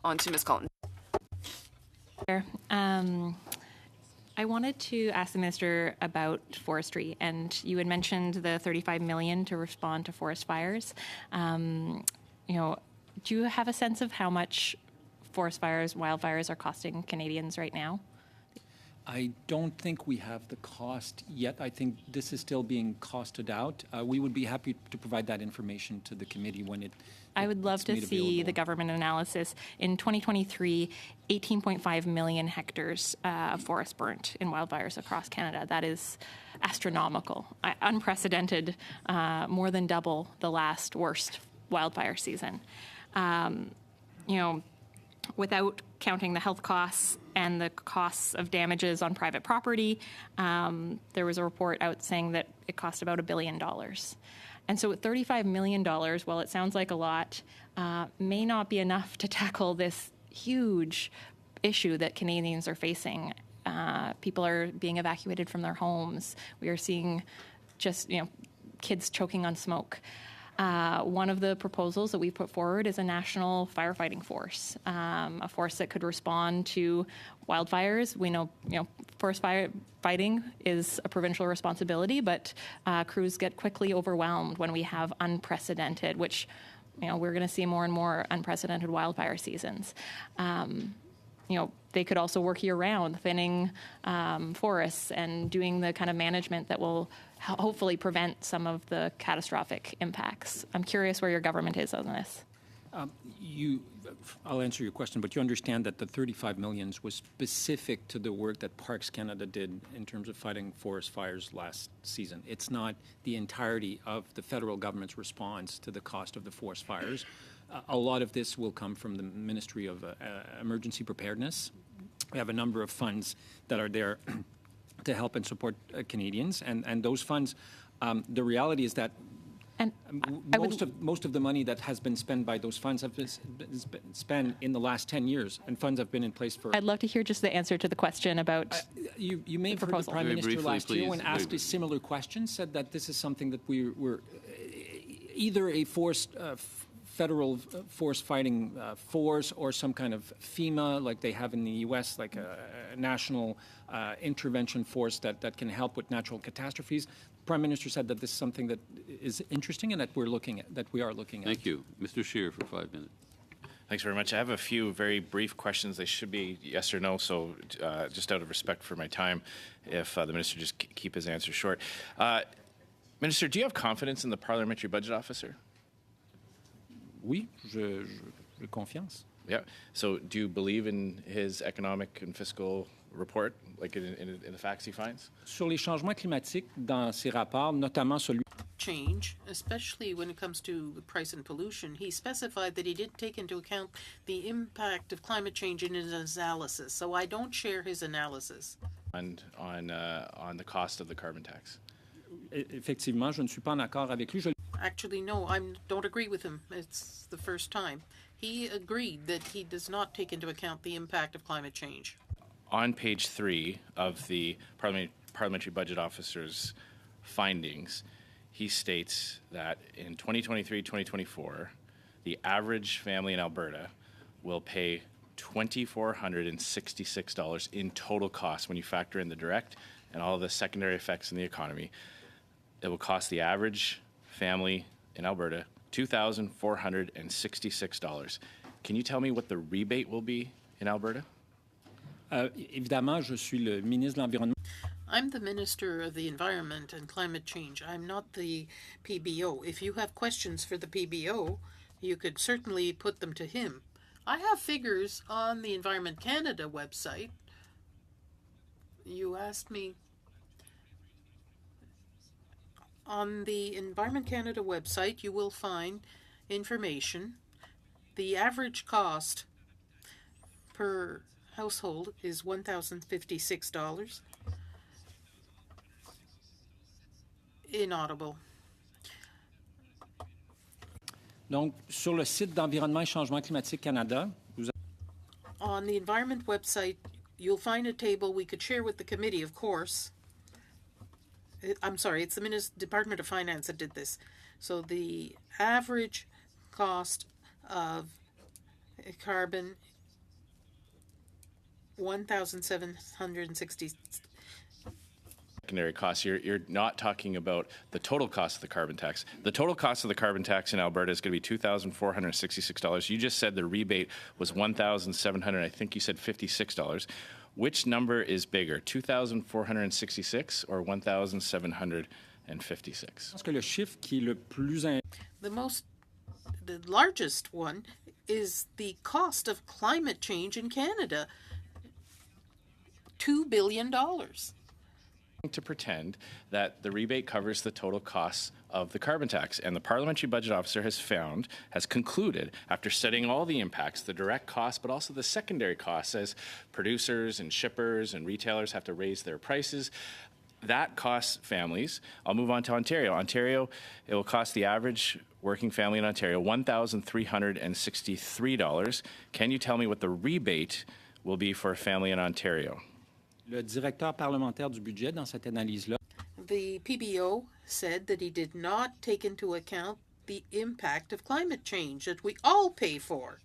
Speaker 2: On to Ms. Colton.
Speaker 6: I wanted to ask the Minister about forestry, and you had mentioned the $35 million to respond to forest fires. Do you have a sense of how much forest fires, wildfires are costing Canadians right now?
Speaker 3: I don't think we have the cost yet. I think this is still being costed out. We would be happy to provide that information to the committee when it.
Speaker 6: I would love to see the government analysis. In 2023, 18.5 million hectares of forest burnt in wildfires across Canada. That is astronomical, unprecedented, more than double the last worst wildfire season. Without counting the health costs and the costs of damages on private property, there was a report out saying that it cost about $1 billion. And so $35 million, while it sounds like a lot, may not be enough to tackle this huge issue that Canadians are facing. People are being evacuated from their homes. We are seeing just, kids choking on smoke. One of the proposals that we put forward is a national firefighting force, a force that could respond to wildfires. We know, forest fighting is a provincial responsibility, but crews get quickly overwhelmed when we have unprecedented, which, we're going to see more and more unprecedented wildfire seasons. They could also work year-round, thinning forests and doing the kind of management that will hopefully prevent some of the catastrophic impacts. I'm curious where your government is on this.
Speaker 3: I'll answer your question, but you understand that the $35 million was specific to the work that Parks Canada did in terms of fighting forest fires last season. It's not the entirety of the federal government's response to the cost of the forest fires. A lot of this will come from the Ministry of Emergency Preparedness. We have a number of funds that are there to help and support Canadians, and those funds, the reality is that most of the money that has been spent by those funds have been spent in the last 10 years, and funds have been in place for.
Speaker 6: I'd love to hear just the answer to the question about
Speaker 3: you may have heard the Prime Minister last year when asked a similar question, said that this is something that we were either a federal force fighting force or some kind of FEMA like they have in the U.S., like a national intervention force that can help with natural catastrophes. The Prime Minister said that this is something that is interesting and that we are looking at.
Speaker 1: Thank you. Mr. Scheer for 5 minutes.
Speaker 9: Thanks very much. I have a few very brief questions. They should be yes or no, so just out of respect for my time, if the Minister just keep his answer short. Minister, do you have confidence in the Parliamentary Budget Officer?
Speaker 3: Oui, j'ai confiance.
Speaker 9: Yeah. So do you believe in his economic and fiscal report, like in the facts he finds?
Speaker 3: Sur les changements climatiques, dans ses rapports, notamment celui
Speaker 10: change, especially when it comes to the price and pollution, he specified that he did take into account the impact of climate change in his analysis. So I don't share his analysis.
Speaker 9: On the cost of the carbon tax.
Speaker 3: Effectivement, je ne suis pas en accord avec lui.
Speaker 10: Actually, no, I don't agree with him. It's the first time. He agreed that he does not take into account the impact of climate change.
Speaker 9: On page 3 of the Parliamentary Budget Officer's findings, he states that in 2023-2024, the average family in Alberta will pay $2,466 in total costs when you factor in the direct and all the secondary effects in the economy. It will cost the average family in Alberta $2,466. Can you tell me what the rebate will be in Alberta?
Speaker 3: Évidemment, je suis le ministre de l'Environnement.
Speaker 10: I'm the Minister of the Environment and Climate Change. I'm not the PBO. If you have questions for the PBO, you could certainly put them to him. I have figures on the Environment Canada website. You asked me. On the Environment Canada website, you will find information. The average cost per household is $1,056. Inaudible.
Speaker 3: Donc, sur le site d'Environnement et Changement climatique Canada, vous
Speaker 10: On the Environment website, you'll find a table we could share with the committee, of course. I'm sorry, it's the Department of Finance that did this. So the average cost of carbon, 1,760.
Speaker 9: Secondary costs. You're not talking about the total cost of the carbon tax. The total cost of the carbon tax in Alberta is going to be $2,466. You just said the rebate was $1,700. I think you said $56. Which number is bigger, 2,466 or 1,756?
Speaker 3: Je pense que le chiffre qui est le plus
Speaker 10: The largest one is the cost of climate change in Canada, $2 billion.
Speaker 9: To pretend that the rebate covers the total costs of the carbon tax. And the Parliamentary Budget Officer has concluded, after studying all the impacts, the direct costs, but also the secondary costs, as producers and shippers and retailers have to raise their prices, that costs families. I'll move on to Ontario. Ontario, it will cost the average working family in Ontario $1,363. Can you tell me what the rebate will be for a family in Ontario?
Speaker 3: Le directeur parlementaire du budget, dans cette analyse-là,
Speaker 10: The PBO said that he did not take into account the impact of climate change that we all pay for.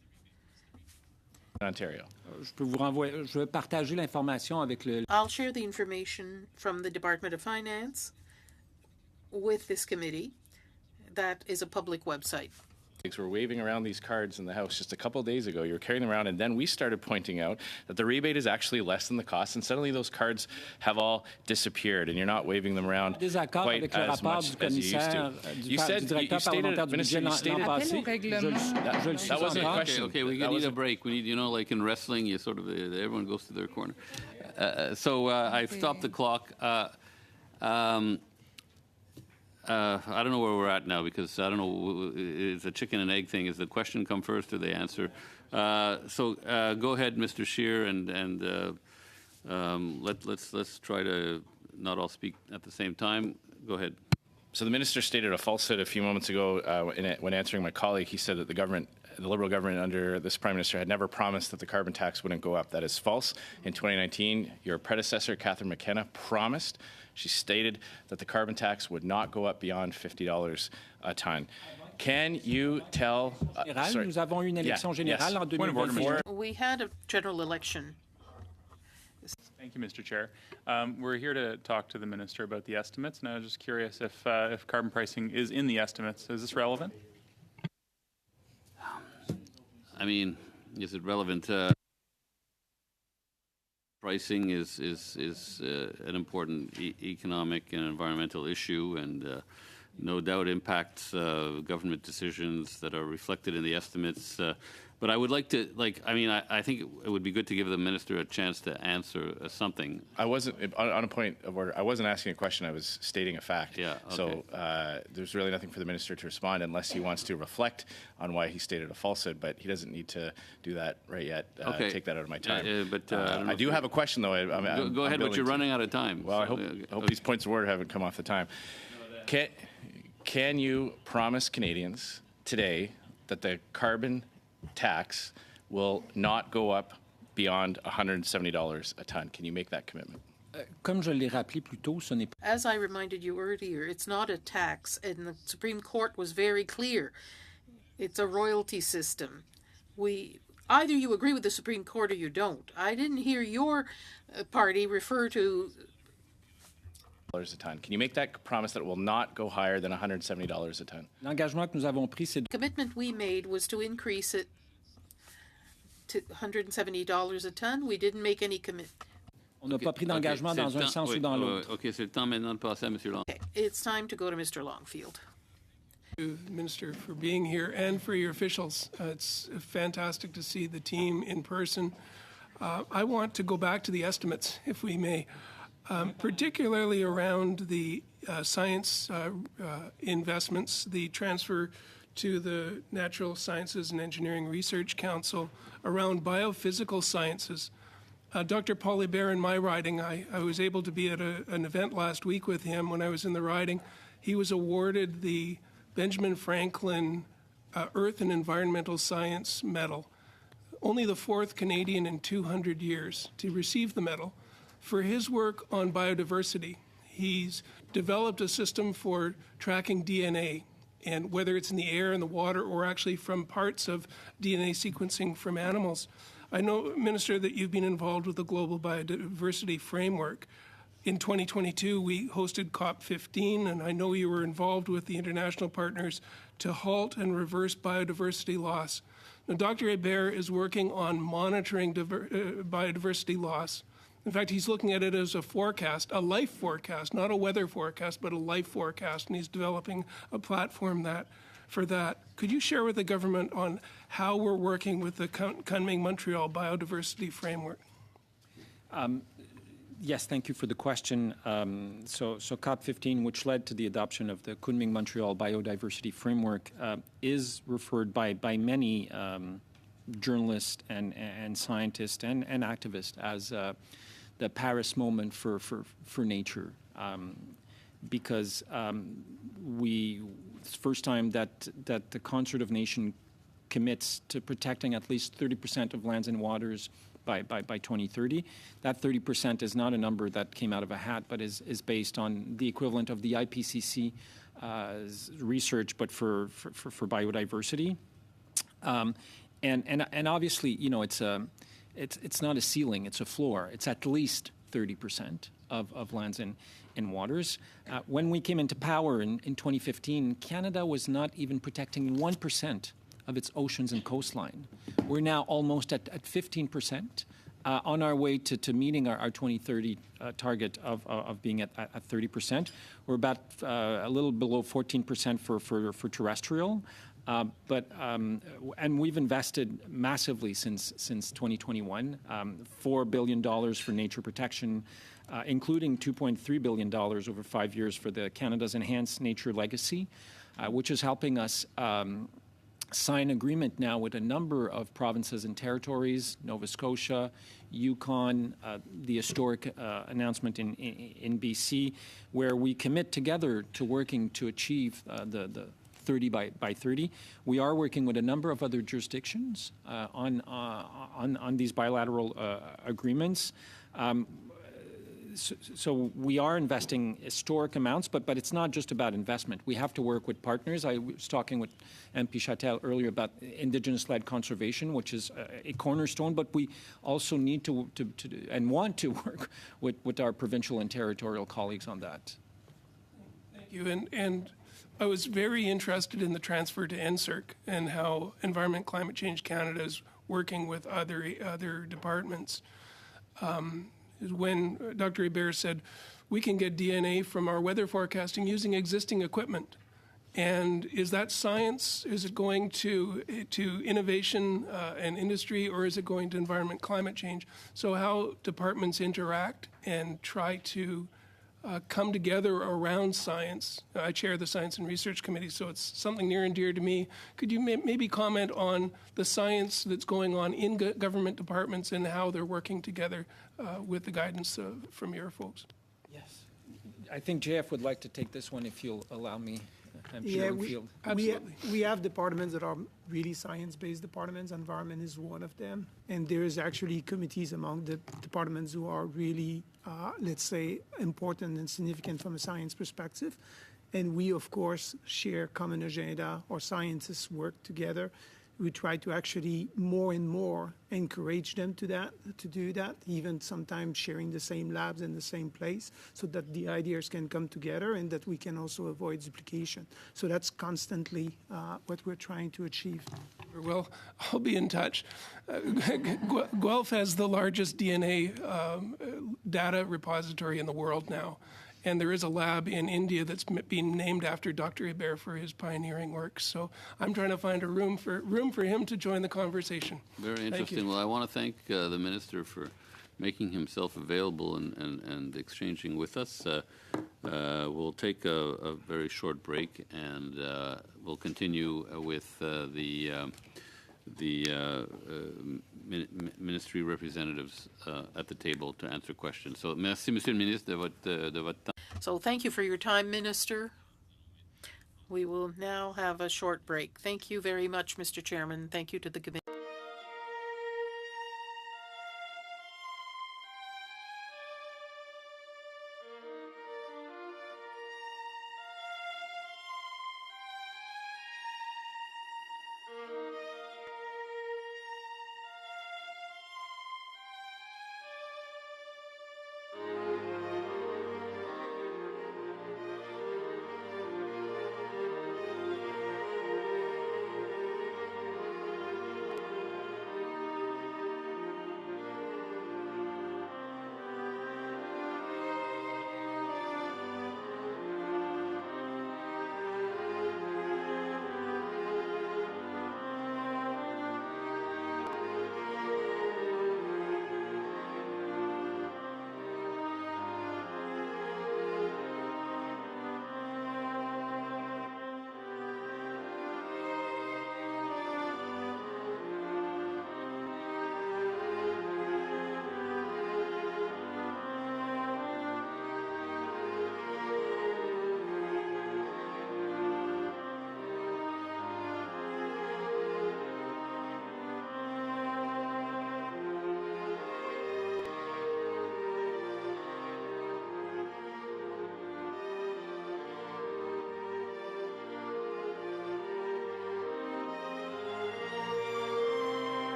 Speaker 9: Ontario.
Speaker 3: je vais partager l'information avec le.
Speaker 10: I'll share the information from the Department of Finance with this committee. That is a public website.
Speaker 9: We're waving around these cards in the House just a couple of days ago. You were carrying them around, and then we started pointing out that the rebate is actually less than the cost, and suddenly those cards have all disappeared, and you're not waving them around quite as much as you used to. You said, you stated, Minister, you stated... That wasn't a question.
Speaker 1: Okay, we need a break. We need, like in wrestling, you sort of, everyone goes to their corner. So I've stopped the clock. I don't know where we're at now because I don't know. It's a chicken and egg thing. Is the question come first or the answer? So go ahead, Mr. Scheer, and let's try to not all speak at the same time. Go ahead.
Speaker 9: So the minister stated a falsehood a few moments ago when answering my colleague. He said that the Liberal government under this Prime Minister had never promised that the carbon tax wouldn't go up. That is false. In 2019, your predecessor, Catherine McKenna, promised. She stated that the carbon tax would not go up beyond $50 a ton. Can you tell...
Speaker 3: Nous avons eu une élection générale en 2024.
Speaker 10: We had a general election.
Speaker 7: Thank you, Mr. Chair. We're here to talk to the Minister about the estimates, and I was just curious if carbon pricing is in the estimates. Is this relevant?
Speaker 1: I mean, is it relevant? Pricing is an important economic and environmental issue, and no doubt impacts government decisions that are reflected in the estimates. But I would like to, I think it would be good to give the minister a chance to answer something.
Speaker 9: I wasn't, on a point of order, I wasn't asking a question, I was stating a fact.
Speaker 1: Yeah, okay.
Speaker 9: So there's really nothing for the minister to respond unless he wants to reflect on why he stated a falsehood, but he doesn't need to do that right yet.
Speaker 1: Okay.
Speaker 9: Take that out of my time.
Speaker 1: But
Speaker 9: I do have a question, though.
Speaker 1: Go ahead, but you're running out of time.
Speaker 9: Well, so, I hope these points of order haven't come off the time. can you promise Canadians today that the carbon tax will not go up beyond $170 a ton? Can you make that commitment?
Speaker 3: Comme je l'ai rappelé plus tôt, ce n'est pas
Speaker 10: As I reminded you earlier, it's not a tax, and the Supreme Court was very clear. It's a royalty system. Either you agree with the Supreme Court or you don't. I didn't hear your party refer to
Speaker 9: A ton. Can you make that promise that it will not go higher than $170 a ton?
Speaker 3: l'engagement que nous avons pris, c'est
Speaker 10: commitment we made was to increase it to $170 a ton. We didn't make any commitment.
Speaker 3: on n'a pas pris d'engagement dans un sens ou dans l'autre.
Speaker 1: OK, c'est le temps maintenant de passer à M. Lang.
Speaker 10: Okay, it's time to go to Mr. Longfield.
Speaker 11: Thank you, Minister, for being here and for your officials. It's fantastic to see the team in person. I want to go back to the estimates, if we may, particularly around the science investments, the transfer to the Natural Sciences and Engineering Research Council around biophysical sciences. Dr. Paul Hébert in my riding, I was able to be at an event last week with him when I was in the riding. He was awarded the Benjamin Franklin Earth and Environmental Science Medal, only the 4th Canadian in 200 years to receive the medal for his work on biodiversity. He's developed a system for tracking DNA, and whether it's in the air, in the water, or actually from parts of DNA sequencing from animals. I know, Minister, that you've been involved with the Global Biodiversity Framework. In 2022, we hosted COP15, and I know you were involved with the international partners to halt and reverse biodiversity loss. Now, Dr. Hébert is working on monitoring biodiversity loss. In fact, he's looking at it as a forecast, a life forecast, not a weather forecast, but a life forecast, and he's developing a platform for that. Could you share with the government on how we're working with the Kunming-Montreal Biodiversity Framework?
Speaker 3: Yes, thank you for the question. So COP15, which led to the adoption of the Kunming-Montreal Biodiversity Framework, is referred by many journalists and scientists and activists as the Paris moment for nature, because it's the first time that the Concert of Nations commits to protecting at least 30% of lands and waters by 2030. That 30% is not a number that came out of a hat, but is based on the equivalent of the IPCC research, but for biodiversity. And obviously, you know, it's not a ceiling; it's a floor. It's at least 30% of lands and waters. When we came into power in 2015, Canada was not even protecting 1% of its oceans and coastline. We're now almost at 15%, on our way to meeting our 2030 target of being at 30%. We're about a little below 14% for terrestrial. And we've invested massively since 2021, $4 billion for nature protection, including $2.3 billion over 5 years for the Canada's Enhanced Nature Legacy, which is helping us sign agreement now with a number of provinces and territories, Nova Scotia, Yukon, the historic announcement in BC, where we commit together to working to achieve the 30 by 30. We are working with a number of other jurisdictions on these bilateral agreements. So we are investing historic amounts, but it's not just about investment. We have to work with partners. I was talking with MP Chatel earlier about Indigenous-led conservation, which is a cornerstone, but we also need to and want to work with our provincial and territorial colleagues on that.
Speaker 11: Thank you. And I was very interested in the transfer to NSERC and how Environment Climate Change Canada is working with other departments. When Dr. Hébert said, we can get DNA from our weather forecasting using existing equipment. And is that science? Is it going to innovation and industry, or is it going to environment climate change? So how departments interact and try to come together around science. I chair the Science and Research Committee, so it's something near and dear to me. Could you maybe comment on the science that's going on in government departments and how they're working together with the guidance from your folks?
Speaker 3: Yes. I think JF would like to take this one if you'll allow me. sharing field.
Speaker 11: We have departments that are really science-based departments. Environment is one of them. And there is actually committees among the departments who are really, let's say, important and significant from a science perspective. And we, of course, share common agenda. Our scientists work together. We try to actually more and more encourage them to do that, even sometimes sharing the same labs in the same place so that the ideas can come together and that we can also avoid duplication. So that's constantly what we're trying to achieve. Well, I'll be in touch. Guelph has the largest DNA data repository in the world now. And there is a lab in India that's been named after Dr. Hebert for his pioneering work. So I'm trying to find a room for him to join the conversation.
Speaker 1: Very interesting. Well, I want to thank the Minister for making himself available and exchanging with us. We'll take a very short break, and we'll continue with the ministry representatives at the table to answer questions. So, merci, Monsieur le Ministre, de votre temps.
Speaker 10: So thank you for your time, Minister. We will now have a short break. Thank you very much, Mr. Chairman. Thank you to the committee.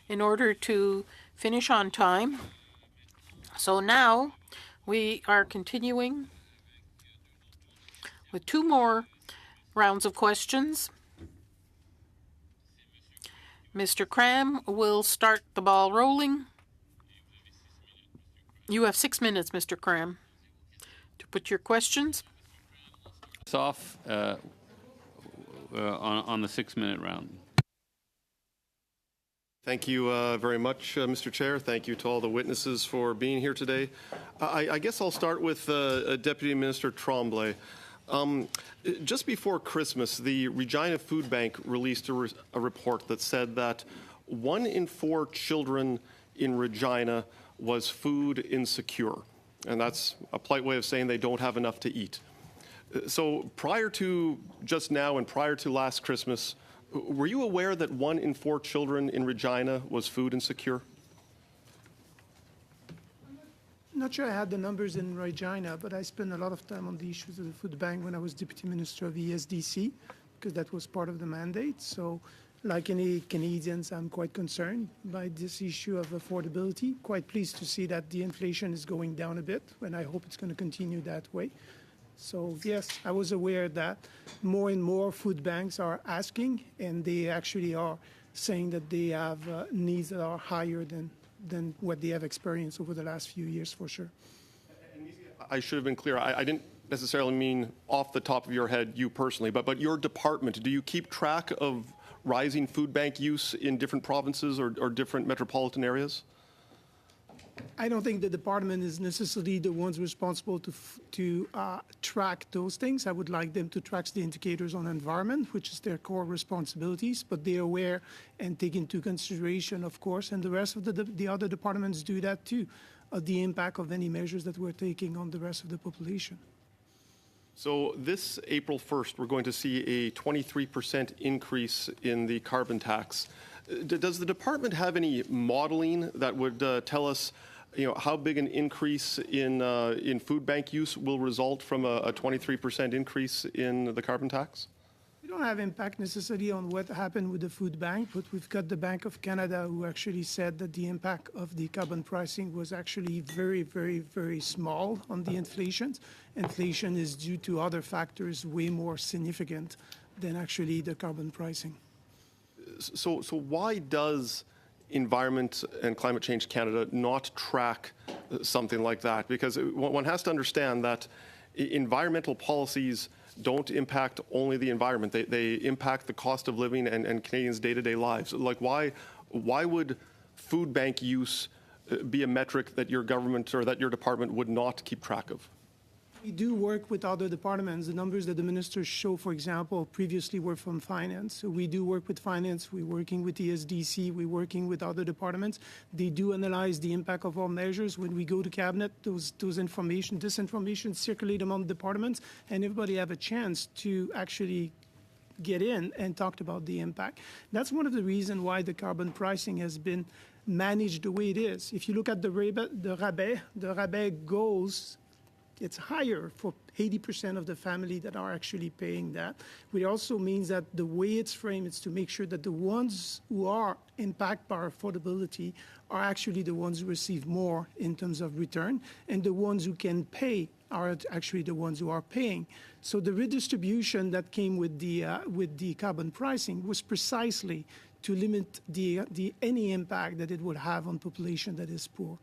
Speaker 10: In order to finish on time. So now we are continuing with two more rounds of questions. Mr. Cram will start the ball rolling. You have 6 minutes, Mr. Cram, to put your questions.
Speaker 1: It's off on the 6-minute round.
Speaker 12: Thank you very much, Mr. Chair. Thank you to all the witnesses for being here today. I guess I'll start with Deputy Minister Tremblay. Just before Christmas, the Regina Food Bank released a report that said that 1 in 4 children in Regina was food insecure. And that's a polite way of saying they don't have enough to eat. So prior to just now and prior to last Christmas, were you aware that 1 in 4 children in Regina was food insecure?
Speaker 13: I'm not sure I had the numbers in Regina, but I spent a lot of time on the issues of the food bank when I was Deputy Minister of ESDC, because that was part of the mandate. So like any Canadians, I'm quite concerned by this issue of affordability. Quite pleased to see that the inflation is going down a bit, and I hope it's going to continue that way. So yes, I was aware that more and more food banks are asking, and they actually are saying that they have needs that are higher than what they have experienced over the last few years, for sure.
Speaker 12: I should have been clear. I didn't necessarily mean off the top of your head, you personally, but your department. Do you keep track of rising food bank use in different provinces or different metropolitan areas?
Speaker 13: I don't think the department is necessarily the ones responsible to track those things. I would like them to track the indicators on environment, which is their core responsibilities, but they're aware and take into consideration, of course, and the rest of the other departments do that too, the impact of any measures that we're taking on the rest of the population.
Speaker 12: So this April 1st, we're going to see a 23% increase in the carbon tax. Does the department have any modeling that would tell us, how big an increase in food bank use will result from a 23% increase in the carbon tax?
Speaker 13: We don't have impact necessarily on what happened with the food bank, but we've got the Bank of Canada who actually said that the impact of the carbon pricing was actually very, very, very small on the inflation. Inflation is due to other factors way more significant than actually the carbon pricing.
Speaker 12: So why does Environment and Climate Change Canada not track something like that? Because one has to understand that environmental policies don't impact only the environment. They impact the cost of living and Canadians' day-to-day lives. Like, why would food bank use be a metric that your government or that your department would not keep track of?
Speaker 13: We do work with other departments. The numbers that the ministers show, for example, previously were from finance. So we do work with finance. We're working with ESDC. We're working with other departments. They do analyze the impact of our measures. When we go to cabinet, this information circulate among departments, and everybody have a chance to actually get in and talk about the impact. That's one of the reasons why the carbon pricing has been managed the way it is. If you look at the rabais goes, it's higher for 80% of the family that are actually paying that. Which also means that the way it's framed is to make sure that the ones who are impacted by affordability are actually the ones who receive more in terms of return, and the ones who can pay are actually the ones who are paying. So the redistribution that came with the carbon pricing was precisely to limit any impact that it would have on population that is poor.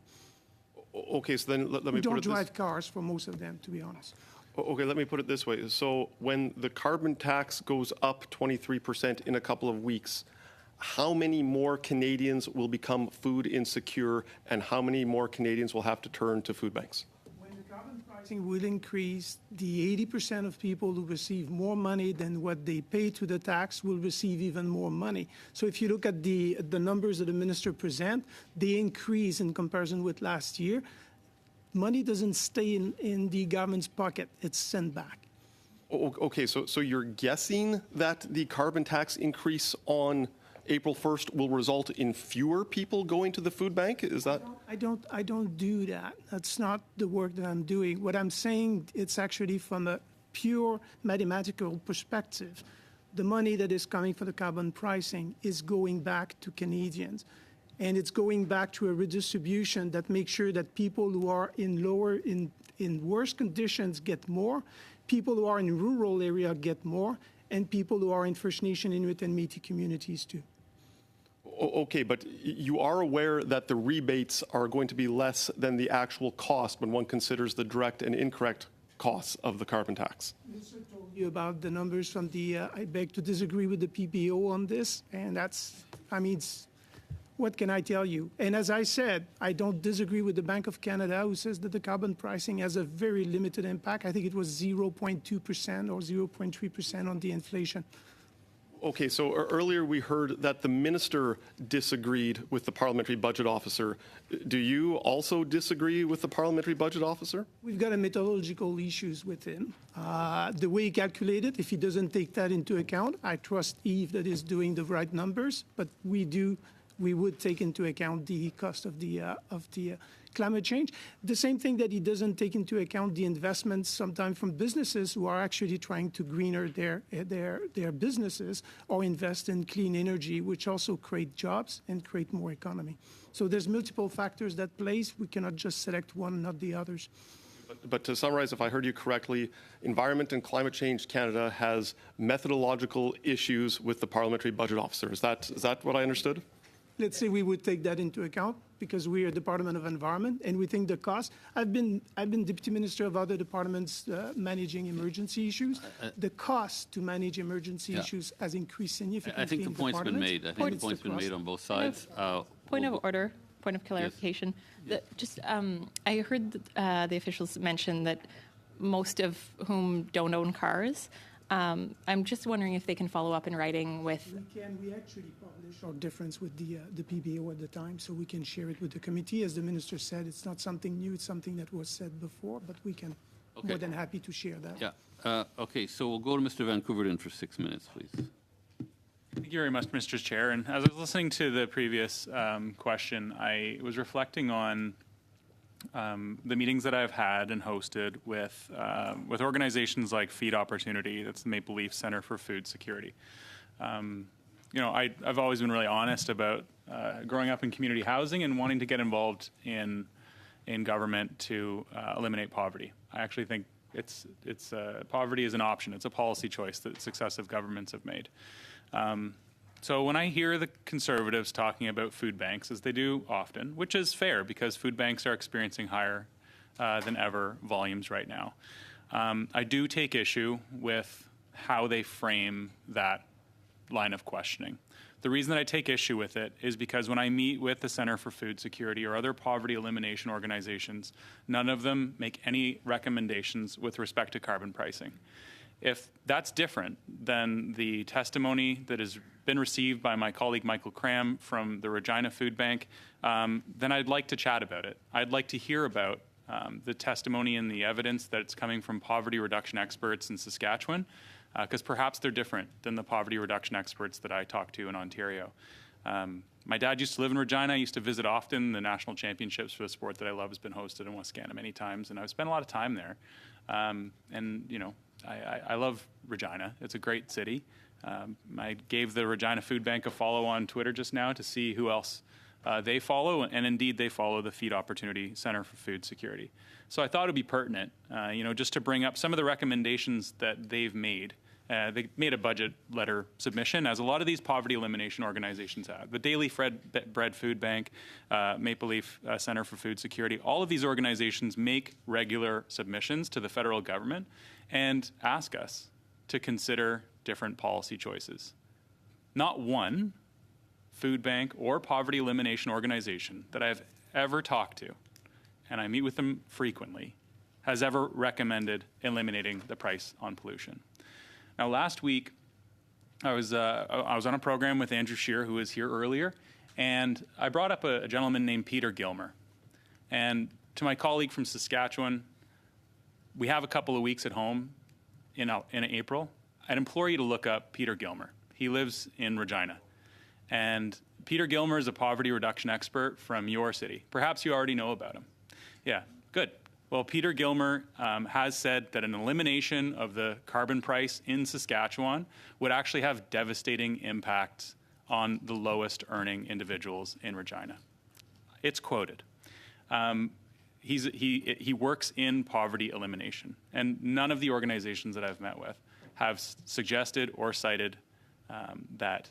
Speaker 12: Okay, so then let me put it
Speaker 13: We don't drive cars for most of them, to be honest.
Speaker 12: Okay, let me put it this way. So when the carbon tax goes up 23% in a couple of weeks, how many more Canadians will become food insecure, and how many more Canadians will have to turn to food banks?
Speaker 13: When the carbon pricing will increase, the 80% of people who receive more money than what they pay to the tax will receive even more money. So if you look at the numbers that the minister present, they increase in comparison with last year. Money doesn't stay in the government's pocket, it's sent back.
Speaker 12: Okay, so you're guessing that the carbon tax increase on April 1st will result in fewer people going to the food bank? Is that?
Speaker 13: I don't do that. That's not the work that I'm doing. What I'm saying, it's actually from a pure mathematical perspective. The money that is coming for the carbon pricing is going back to Canadians. And it's going back to a redistribution that makes sure that people who are in worse conditions get more, people who are in rural area get more, and people who are in First Nation, Inuit, and Métis communities too.
Speaker 12: Okay, but you are aware that the rebates are going to be less than the actual cost when one considers the direct and incorrect costs of the carbon tax.
Speaker 13: Minister told you about the numbers from the, I beg to disagree with the PPO on this, and that's, I mean, what can I tell you? And as I said, I don't disagree with the Bank of Canada, who says that the carbon pricing has a very limited impact. I think it was 0.2% or 0.3% on the inflation.
Speaker 12: Okay, so earlier we heard that the minister disagreed with the parliamentary budget officer. Do you also disagree with the parliamentary budget officer?
Speaker 13: We've got a methodological issues with him. The way he calculated, if he doesn't take that into account, I trust Yves that is doing the right numbers, but we would take into account the cost of the climate change. The same thing that he doesn't take into account the investments sometimes from businesses who are actually trying to greener their businesses or invest in clean energy, which also create jobs and create more economy. So there's multiple factors that plays. We cannot just select one, not the others.
Speaker 12: But to summarize, if I heard you correctly, Environment and Climate Change Canada has methodological issues with the parliamentary budget officer. Is that what I understood?
Speaker 13: Let's say we would take that into account because we are Department of Environment and we think the cost. I've been deputy minister of other departments managing emergency issues. The cost to manage emergency issues has increased significantly.
Speaker 1: I think the point's been made. I think the point's been made on both sides.
Speaker 6: Point of order. Point of clarification.
Speaker 1: Yes.
Speaker 6: I heard the officials mention that most of whom don't own cars. I'm just wondering if they can follow up in writing with.
Speaker 13: We actually publish our difference with the PBO at the time, so we can share it with the committee. As the minister said, it's not something new; it's something that was said before, but we can more than happy to share that.
Speaker 1: Yeah. Okay. So we'll go to Mr. Van Koeverden for 6 minutes, please.
Speaker 7: Thank you very much, Mr. Chair. And as I was listening to the previous question, I was reflecting on the meetings that I've had and hosted with organizations like Feed Opportunity, that's the Maple Leaf Center for Food Security. I've always been really honest about growing up in community housing and wanting to get involved in government to eliminate poverty. I actually think poverty is an option. It's a policy choice that successive governments have made. So when I hear the Conservatives talking about food banks, as they do often, which is fair because food banks are experiencing higher than ever volumes right now, I do take issue with how they frame that line of questioning. The reason that I take issue with it is because when I meet with the Center for Food Security or other poverty elimination organizations, none of them make any recommendations with respect to carbon pricing. If that's different than the testimony that has been received by my colleague Michael Cram from the Regina Food Bank, then I'd like to chat about it. I'd like to hear about the testimony and the evidence that's coming from poverty reduction experts in Saskatchewan, because perhaps they're different than the poverty reduction experts that I talk to in Ontario. My dad used to live in Regina. I used to visit often. The national championships for the sport that I love has been hosted in Wascana many times, and I've spent a lot of time there. I love Regina. It's a great city. I gave the Regina Food Bank a follow on Twitter just now to see who else they follow, and indeed they follow the Feed Opportunity Center for Food Security. So I thought it would be pertinent, just to bring up some of the recommendations that they've made. They made a budget letter submission, as a lot of these poverty elimination organizations have. The Daily Bread Food Bank, Maple Leaf Center for Food Security, all of these organizations make regular submissions to the federal government and ask us to consider different policy choices. Not one food bank or poverty elimination organization that I've ever talked to, and I meet with them frequently, has ever recommended eliminating the price on pollution. Now, last week, I was on a program with Andrew Scheer, who was here earlier, and I brought up a gentleman named Peter Gilmer. And to my colleague from Saskatchewan, we have a couple of weeks at home in April. I'd implore you to look up Peter Gilmer. He lives in Regina. And Peter Gilmer is a poverty reduction expert from your city. Perhaps you already know about him. Yeah, good. Well, Peter Gilmer has said that an elimination of the carbon price in Saskatchewan would actually have devastating impacts on the lowest earning individuals in Regina. It's quoted. He works in poverty elimination, and none of the organizations that I've met with have suggested or cited that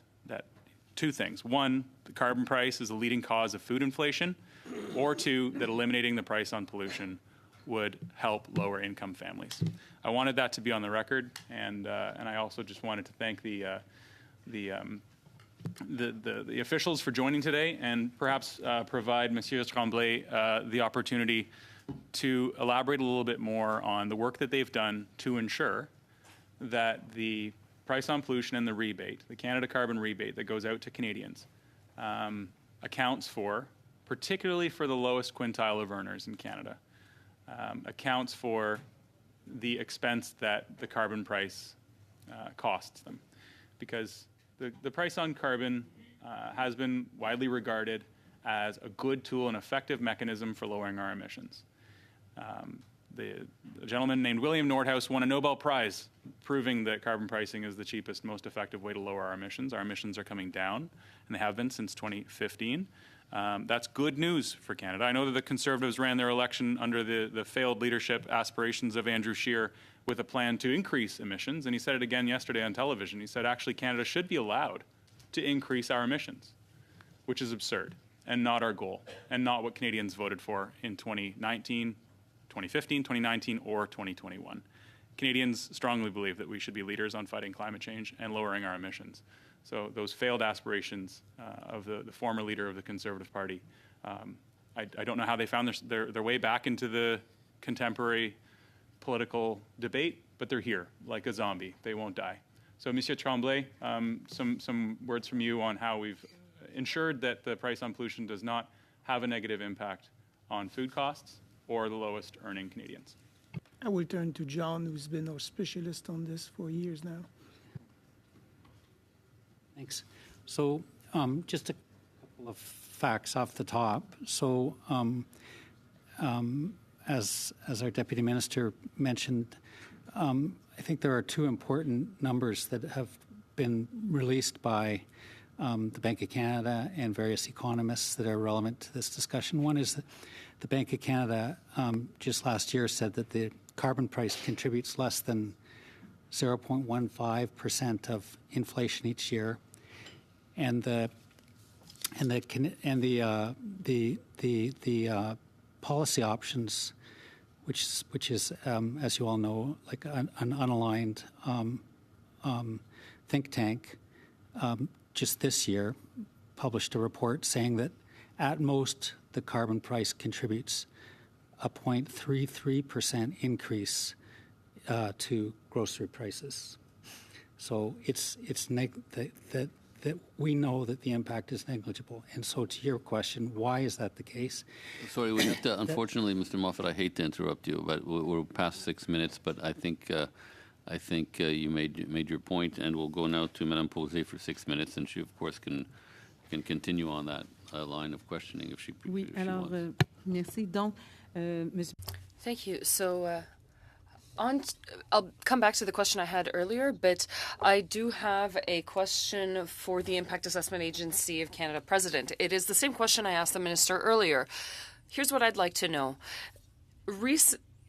Speaker 7: two things. One, the carbon price is a leading cause of food inflation, or two, that eliminating the price on pollution would help lower income families. I wanted that to be on the record, and I also just wanted to thank the officials for joining today, and perhaps provide Monsieur Tremblay the opportunity to elaborate a little bit more on the work that they've done to ensure that the price on pollution and the rebate, the Canada carbon rebate that goes out to Canadians, accounts for, particularly for the lowest quintile of earners in Canada, accounts for the expense that the carbon price costs them. Because the price on carbon has been widely regarded as a good tool and effective mechanism for lowering our emissions. The gentleman named William Nordhaus won a Nobel Prize proving that carbon pricing is the cheapest, most effective way to lower our emissions. Our emissions are coming down, and they have been since 2015. That's good news for Canada. I know that the Conservatives ran their election under the failed leadership aspirations of Andrew Scheer with a plan to increase emissions, and he said it again yesterday on television. He said, actually, Canada should be allowed to increase our emissions, which is absurd and not our goal, and not what Canadians voted for in 2019, 2015, 2019, or 2021. Canadians strongly believe that we should be leaders on fighting climate change and lowering our emissions. So those failed aspirations of the former leader of the Conservative Party, I don't know how they found their way back into the contemporary political debate, but they're here like a zombie. They won't die. So, Monsieur Tremblay, some words from you on how we've ensured that the price on pollution does not have a negative impact on food costs or the lowest earning Canadians.
Speaker 13: I will turn to John, who's been our specialist on this for years now.
Speaker 14: Thanks. So just a couple of facts off the top. So as our Deputy Minister mentioned, I think there are two important numbers that have been released by the Bank of Canada and various economists that are relevant to this discussion. One is that the Bank of Canada just last year said that the carbon price contributes less than 0.15% of inflation each year, and the policy options, which is as you all know, like an unaligned think tank, just this year published a report saying that at most the carbon price contributes a 0.33% increase to grocery prices. So that we know that the impact is negligible. And so to your question, why is that the case?
Speaker 1: Sorry, we have to, unfortunately, Mr. Moffat, I hate to interrupt you, but we're past 6 minutes, but I think you made your point, and we'll go now to Madame Posé for 6 minutes, and she, of course, can continue on that line of questioning if she
Speaker 5: Oui, alors, merci. Donc,
Speaker 2: Thank you. So, I'll come back to the question I had earlier, but I do have a question for the Impact Assessment Agency of Canada President. It is the same question I asked the Minister earlier. Here's what I'd like to know.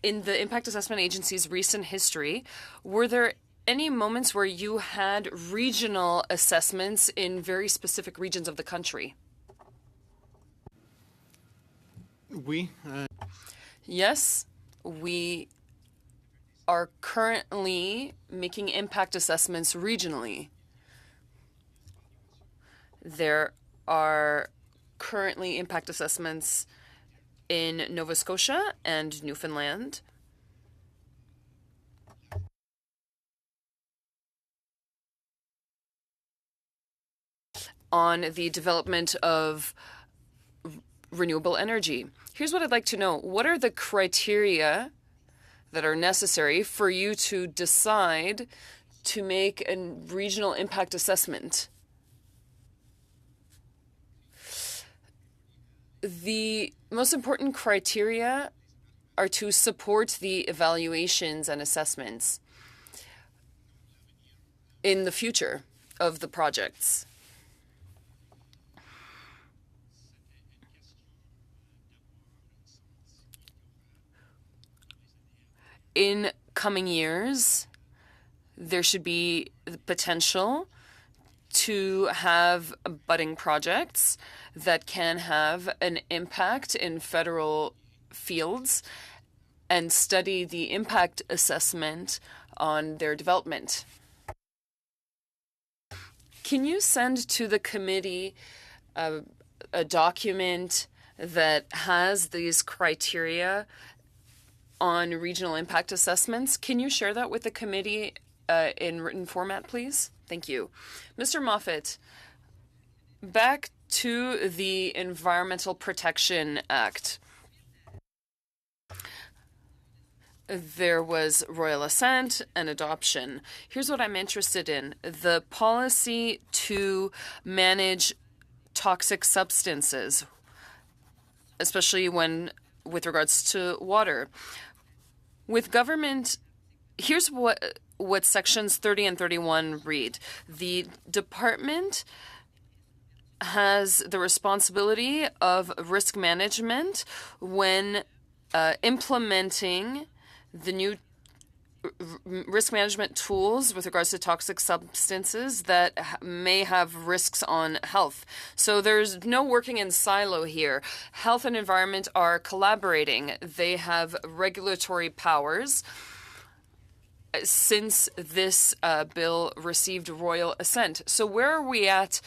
Speaker 2: In the Impact Assessment Agency's recent history, were there any moments where you had regional assessments in very specific regions of the country? Yes, we are currently making impact assessments regionally. There are currently impact assessments in Nova Scotia and Newfoundland. On the development of renewable energy. Here's what I'd like to know. What are the criteria that are necessary for you to decide to make a regional impact assessment? The most important criteria are to support the evaluations and assessments in the future of the projects. In coming years, there should be the potential to have budding projects that can have an impact in federal fields and study the impact assessment on their development. Can you send to the committee a document that has these criteria on regional impact assessments? Can you share that with the committee in written format, please? Thank you. Mr. Moffat, back to the Environmental Protection Act. There was royal assent and adoption. Here's what I'm interested in. The policy to manage toxic substances, especially with regards to water. With government, here's what sections 30 and 31 read. The department has the responsibility of risk management when implementing the new risk management tools with regards to toxic substances that may have risks on health. So there's no working in silo here. Health and environment are collaborating. They have regulatory powers since this bill received royal assent. So where are we at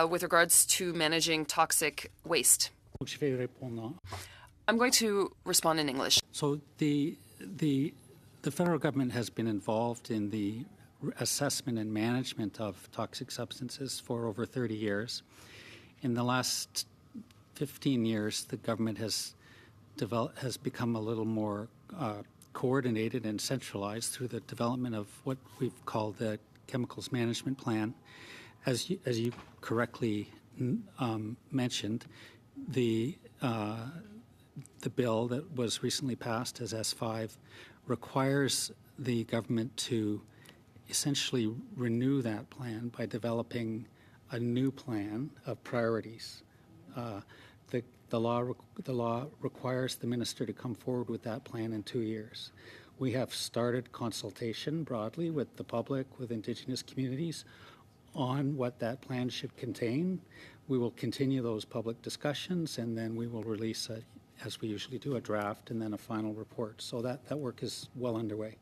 Speaker 2: with regards to managing toxic waste? I'm going to respond in English.
Speaker 14: So the federal government has been involved in the assessment and management of toxic substances for over 30 years. In the last 15 years, the government has become a little more coordinated and centralized through the development of what we've called the Chemicals Management Plan. As you correctly mentioned, the bill that was recently passed as S5 requires the government to essentially renew that plan by developing a new plan of priorities. The law requires the minister to come forward with that plan in 2 years. We have started consultation broadly with the public, with Indigenous communities, on what that plan should contain. We will continue those public discussions, and then we will release, as we usually do, a draft and then a final report. So that work is well underway.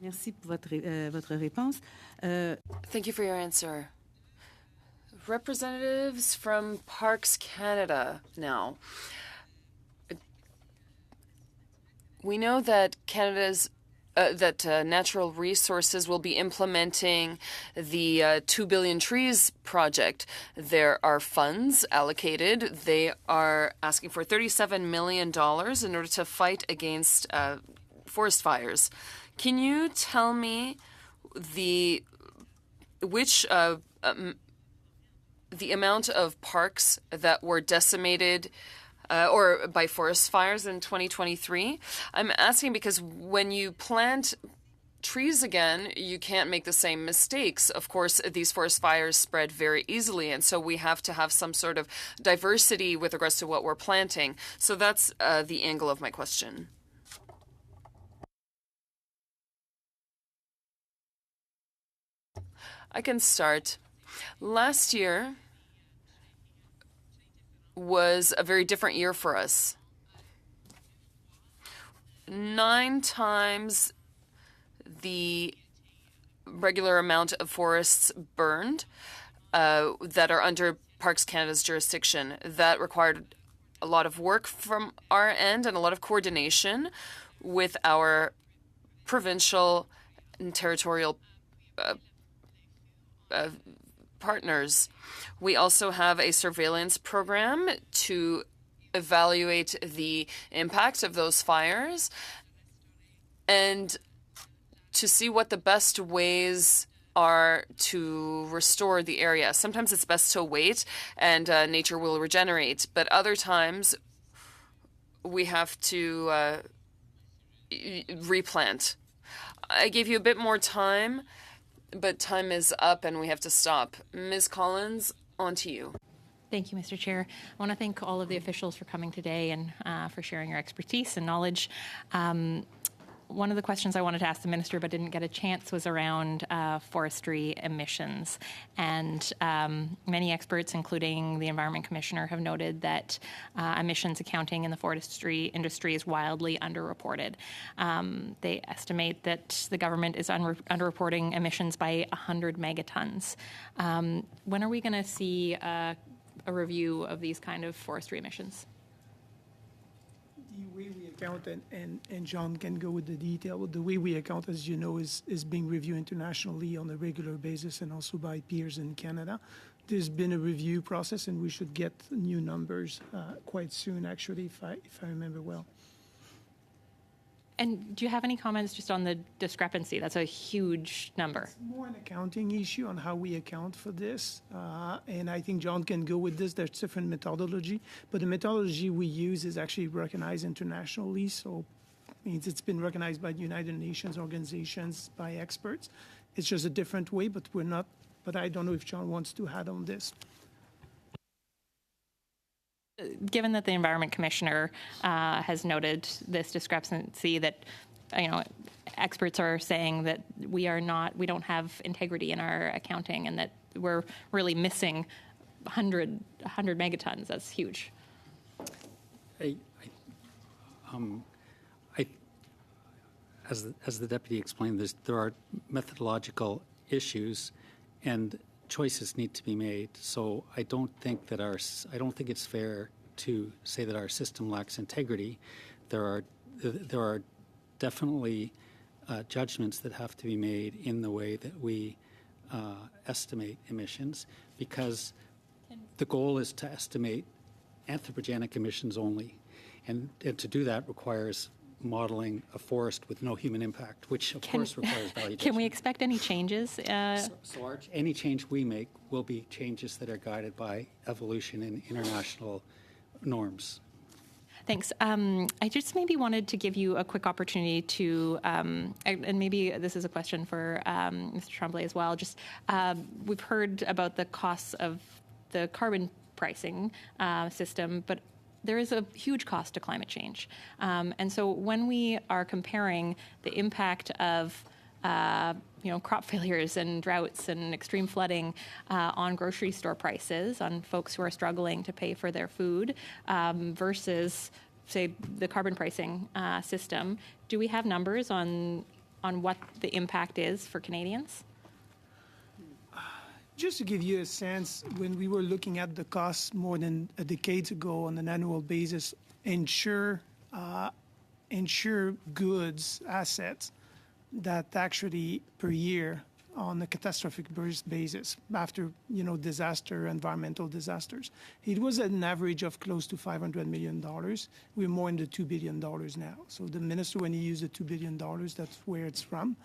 Speaker 5: Merci pour votre réponse.
Speaker 2: Thank you for your answer. Representatives from Parks Canada now. We know that Natural Resources will be implementing the 2 billion trees project. There are funds allocated. They are asking for $37 million in order to fight against forest fires. Can you tell me the amount of parks that were decimated or by forest fires in 2023? I'm asking because when you plant trees again, you can't make the same mistakes. Of course, these forest fires spread very easily, and so we have to have some sort of diversity with regards to what we're planting. So that's the angle of my question. I can start. Last year was a very different year for us. 9 times the regular amount of forests burned that are under Parks Canada's jurisdiction. That required a lot of work from our end and a lot of coordination with our provincial and territorial partners. We also have a surveillance program to evaluate the impact of those fires and to see what the best ways are to restore the area. Sometimes it's best to wait and nature will regenerate, but other times we have to replant. I gave you a bit more time, but time is up and we have to stop. Ms. Collins, on to you.
Speaker 6: Thank you, Mr. Chair. I want to thank all of the officials for coming today and for sharing your expertise and knowledge. one of the questions I wanted to ask the minister but didn't get a chance was around forestry emissions. And many experts, including the Environment Commissioner, have noted that emissions accounting in the forestry industry is wildly underreported. They estimate that the government is underreporting emissions by 100 megatons. When are we going to see a review of these kind of forestry emissions?
Speaker 13: The way we account, and John can go with the detail, but the way we account, as you know, is being reviewed internationally on a regular basis and also by peers in Canada. There's been a review process, and we should get new numbers quite soon, actually, if I remember well.
Speaker 6: And do you have any comments just on the discrepancy? That's a huge number.
Speaker 13: It's more an accounting issue on how we account for this. And I think John can go with this. There's different methodology. But the methodology we use is actually recognized internationally. So it means it's been recognized by the United Nations organizations, by experts. It's just a different way, but we're not. But I don't know if John wants to add on this.
Speaker 6: Given that the Environment Commissioner has noted this discrepancy, that experts are saying that we don't have integrity in our accounting, and that we're really missing 100 megatons. That's huge.
Speaker 14: As the deputy explained, there are methodological issues, and choices need to be made. So I don't think it's fair to say that our system lacks integrity. There are definitely judgments that have to be made in the way that we estimate emissions, because the goal is to estimate anthropogenic emissions only, and to do that requires modeling a forest with no human impact, which of course requires value.
Speaker 6: Can we expect any changes?
Speaker 14: Any change we make will be changes that are guided by evolution and international norms.
Speaker 6: Thanks. I just maybe wanted to give you a quick opportunity to, and maybe this is a question for Mr. Tremblay as well. Just we've heard about the costs of the carbon pricing system, but there is a huge cost to climate change. And so when we are comparing the impact of crop failures and droughts and extreme flooding on grocery store prices, on folks who are struggling to pay for their food, versus, say, the carbon pricing system, do we have numbers on what the impact is for Canadians?
Speaker 13: Just to give you a sense, when we were looking at the costs more than a decade ago on an annual basis, insure goods, assets that actually per year on a catastrophic burst basis after disaster, environmental disasters, it was at an average of close to $500 million. We're more in the $2 billion now. So the minister, when he used the $2 billion, that's where it's from.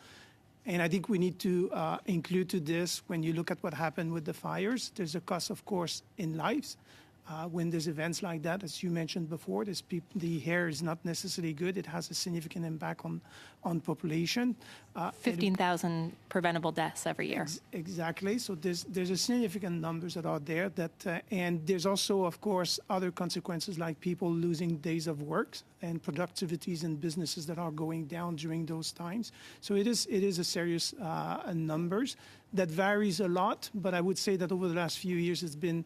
Speaker 13: And I think we need to include to this, when you look at what happened with the fires, there's a cost, of course, in lives. When there's events like that, as you mentioned before, the air is not necessarily good. It has a significant impact on population.
Speaker 6: 15,000 preventable deaths every year.
Speaker 13: Exactly. So there's a significant numbers that are there. And there's also, of course, other consequences like people losing days of work and productivities in businesses that are going down during those times. So it is a serious numbers that varies a lot. But I would say that over the last few years, it's been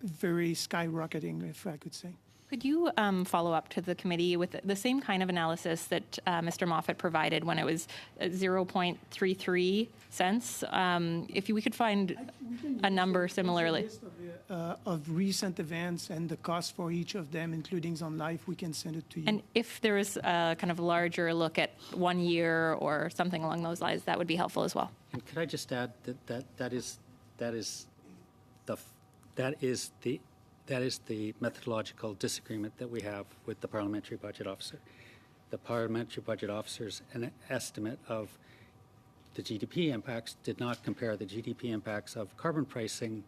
Speaker 13: very skyrocketing, if I could say.
Speaker 6: Could you follow up to the committee with the same kind of analysis that Mr. Moffat provided when it was 0.33 cents? If we could find a number similarly.
Speaker 13: List of recent events and the cost for each of them, including on life, we can send it to you.
Speaker 6: And if there is a kind of larger look at 1 year or something along those lines, that would be helpful as well.
Speaker 14: And could I just add that is the methodological disagreement that we have with the Parliamentary Budget Officer. The Parliamentary Budget Officer's an estimate of the GDP impacts did not compare the GDP impacts of carbon pricing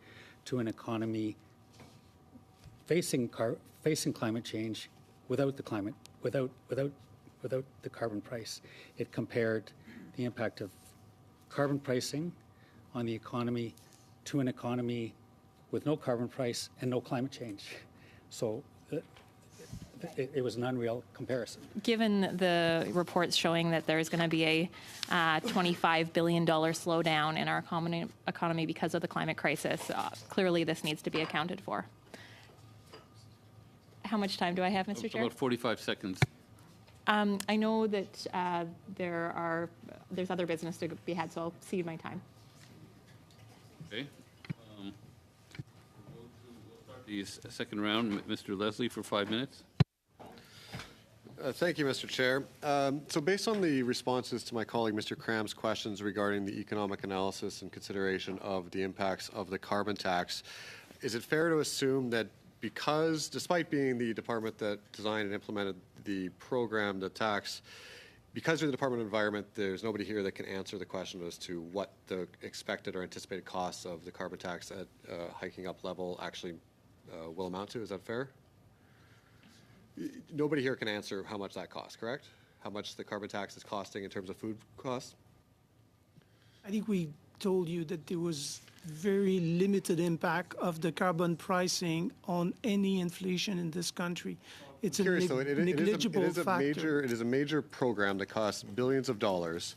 Speaker 14: to an economy facing climate change without the carbon price. It compared the impact of carbon pricing on the economy to an economy with no carbon price and no climate change. So it was an unreal comparison.
Speaker 6: Given the reports showing that there's going to be a $25 billion slowdown in our economy because of the climate crisis, clearly this needs to be accounted for. How much time do I have, Mr. Chair?
Speaker 1: About 45 seconds.
Speaker 6: I know that there's other business to be had, so I'll cede my time.
Speaker 1: Okay. We'll start the second round. Mr. Leslie for 5 minutes.
Speaker 15: Thank you, Mr. Chair. So based on the responses to my colleague Mr. Cram's questions regarding the economic analysis and consideration of the impacts of the carbon tax, is it fair to assume that because, despite being the department that designed and implemented the program, the tax, because you're the Department of Environment, there's nobody here that can answer the question as to what the expected or anticipated costs of the carbon tax at hiking up level actually will amount to? Is that fair? Nobody here can answer how much that costs, correct? How much the carbon tax is costing in terms of food costs?
Speaker 13: I think we told you that there was very limited impact of the carbon pricing on any inflation in this country. It's negligible factor.
Speaker 15: It is a major program that costs billions of dollars.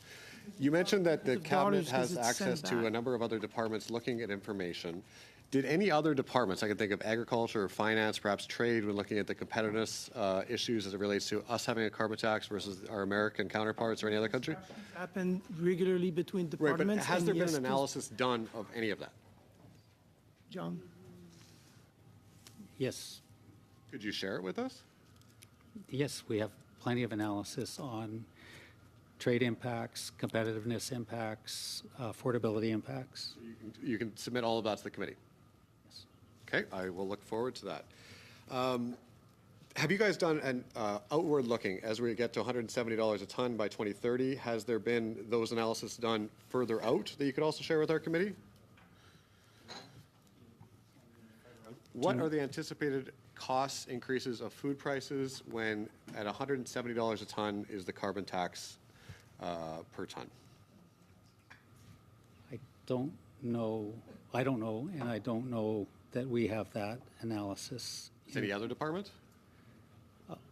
Speaker 15: You mentioned that the cabinet has access to a number of other departments looking at information. Did any other departments, I can think of agriculture or finance, perhaps trade, when looking at the competitiveness issues as it relates to us having a carbon tax versus our American counterparts or any other country?
Speaker 13: Happen regularly between departments.
Speaker 15: Right, but has there been an analysis done of any of that?
Speaker 13: John?
Speaker 14: Yes.
Speaker 15: Could you share it with us?
Speaker 14: Yes, we have plenty of analysis on trade impacts, competitiveness impacts, affordability impacts.
Speaker 15: So you can submit all of that to the committee?
Speaker 14: Yes.
Speaker 15: Okay, I will look forward to that. Have you guys done an outward looking as we get to $170 a ton by 2030? Has there been those analysis done further out that you could also share with our committee? What are the anticipated cost increases of food prices when at $170 a ton is the carbon tax per ton?
Speaker 14: I don't know, and I don't know that we have that analysis.
Speaker 15: Any other department?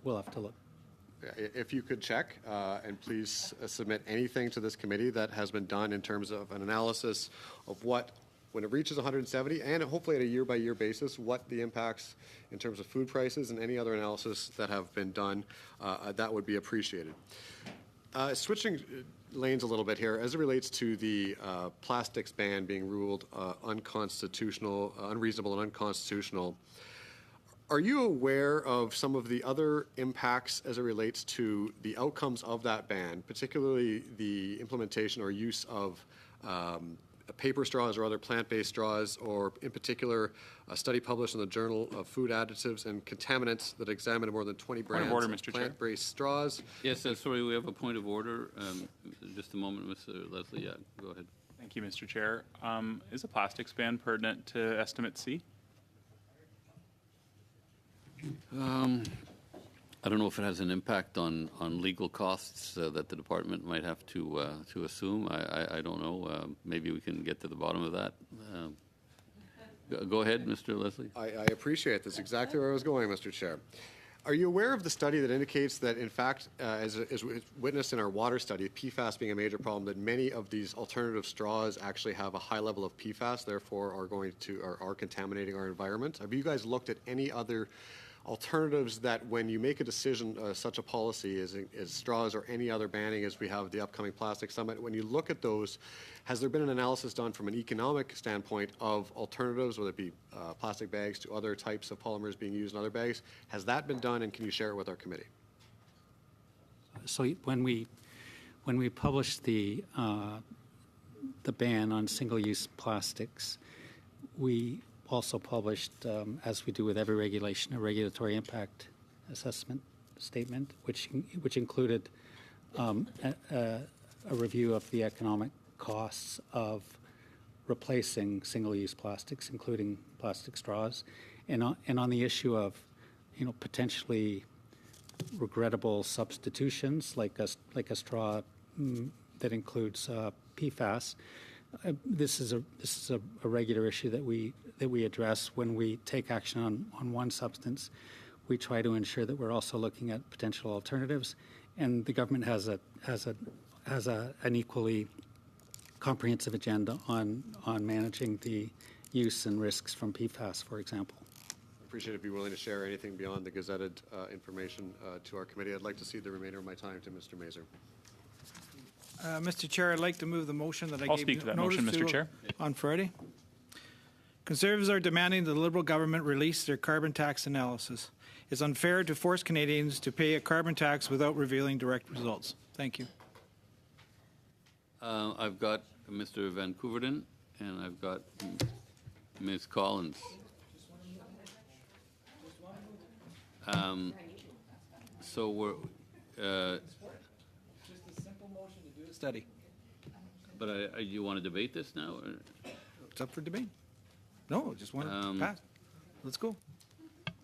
Speaker 14: We'll have to look.
Speaker 15: If you could check and please submit anything to this committee that has been done in terms of an analysis of what, when it reaches 170, and hopefully at a year-by-year basis, what the impacts in terms of food prices and any other analysis that have been done, that would be appreciated. Switching lanes a little bit here, as it relates to the plastics ban being ruled unconstitutional, unreasonable and unconstitutional, are you aware of some of the other impacts as it relates to the outcomes of that ban, particularly the implementation or use of paper straws or other plant-based straws, or in particular a study published in the Journal of Food Additives and Contaminants that examined more than 20 brands of plant-based straws?
Speaker 1: Yes, sorry, we have a point of order. Just a moment, Mr. Leslie. Yeah, go ahead.
Speaker 7: Thank you, Mr. Chair. Is a plastics ban pertinent to Estimate C?
Speaker 1: I don't know if it has an impact on legal costs that the department might have to assume. I don't know. Maybe we can get to the bottom of that. Go ahead, Mr. Leslie.
Speaker 15: I appreciate this. Exactly where I was going, Mr. Chair. Are you aware of the study that indicates that, in fact, as witnessed in our water study, PFAS being a major problem, that many of these alternative straws actually have a high level of PFAS, therefore are contaminating our environment? Have you guys looked at any other alternatives that, when you make a decision, such a policy as straws or any other banning, as we have the upcoming plastic summit, when you look at those, has there been an analysis done from an economic standpoint of alternatives, whether it be plastic bags to other types of polymers being used in other bags? Has that been done, and can you share it with our committee?
Speaker 14: So when we published the ban on single-use plastics, we also published, as we do with every regulation, a regulatory impact assessment statement, which included a review of the economic costs of replacing single-use plastics, including plastic straws, and on the issue of, potentially regrettable substitutions like a straw that includes PFAS. This is a regular issue that we address when we take action on one substance. we try to ensure that we're also looking at potential alternatives, and the government has an equally comprehensive agenda on managing the use and risks from PFAS, for example.
Speaker 15: I appreciate if you're willing to share anything beyond the gazetted information to our committee. I'd like to cede the remainder of my time to Mr. Mazur.
Speaker 8: Mr. Chair, I'd like to move the motion that I
Speaker 7: I'll
Speaker 8: gave
Speaker 7: speak to that
Speaker 8: notice
Speaker 7: motion, Mr. Chair.
Speaker 8: on Friday. Conservatives are demanding the Liberal government release their carbon tax analysis. It's unfair to force Canadians to pay a carbon tax without revealing direct results. Thank you.
Speaker 1: I've got Mr. Van Couverden, and I've got Ms. Collins. So we're...
Speaker 8: Just a simple motion to do a study.
Speaker 1: But you want to debate this now? Or?
Speaker 8: It's up for debate. No, just want to pass. Let's go.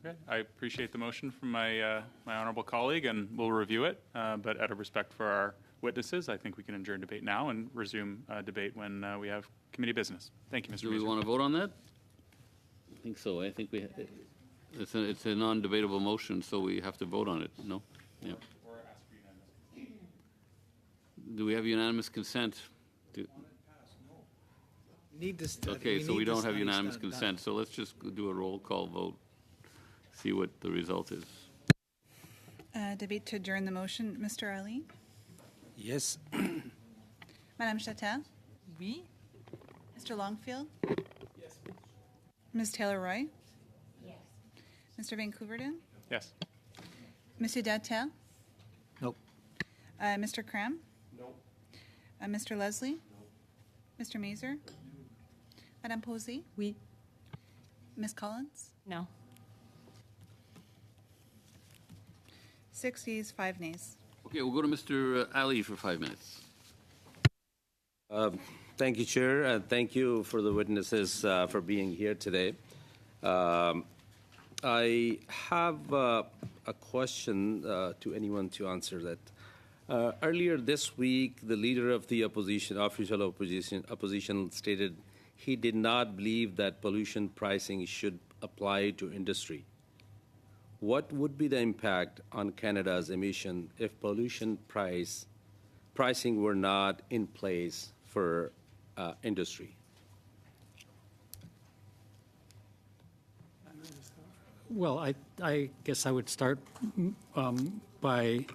Speaker 7: Okay. I appreciate the motion from my honourable colleague, and we'll review it. But out of respect for our witnesses, I think we can adjourn debate now and resume debate when we have committee business. Thank you, Mr.
Speaker 1: Do we
Speaker 7: Mazur.
Speaker 1: want to vote on that? I think so. I think it's a non-debatable motion, so we have to vote on it. No? Yeah. Do we have unanimous consent?
Speaker 8: Need to study.
Speaker 1: Okay, so we don't have unanimous consent, so let's just do a roll call vote, see what the result is.
Speaker 5: Debate to adjourn the motion. Mr. Ali?
Speaker 8: Yes.
Speaker 5: Madame Chatel? Oui. Mr. Longfield? Yes. Ms. Taylor-Roy? Yes. Mr. Van Couverden?
Speaker 7: Yes.
Speaker 5: Monsieur Datel?
Speaker 8: Nope.
Speaker 5: Mr. Cram? No. Mr. Leslie? No. Mr. Mazur? Madame Posey?
Speaker 4: Oui.
Speaker 5: Ms. Collins?
Speaker 6: No.
Speaker 5: 6 yeas, 5 nays.
Speaker 1: Okay, we'll go to Mr. Ali for 5 minutes.
Speaker 16: Thank you, Chair, and thank you for the witnesses for being here today. I have a question to anyone to answer that. Earlier this week, the leader of the official opposition, stated he did not believe that pollution pricing should apply to industry. What would be the impact on Canada's emission if pollution pricing were not in place for industry?
Speaker 14: Well, I guess I would start by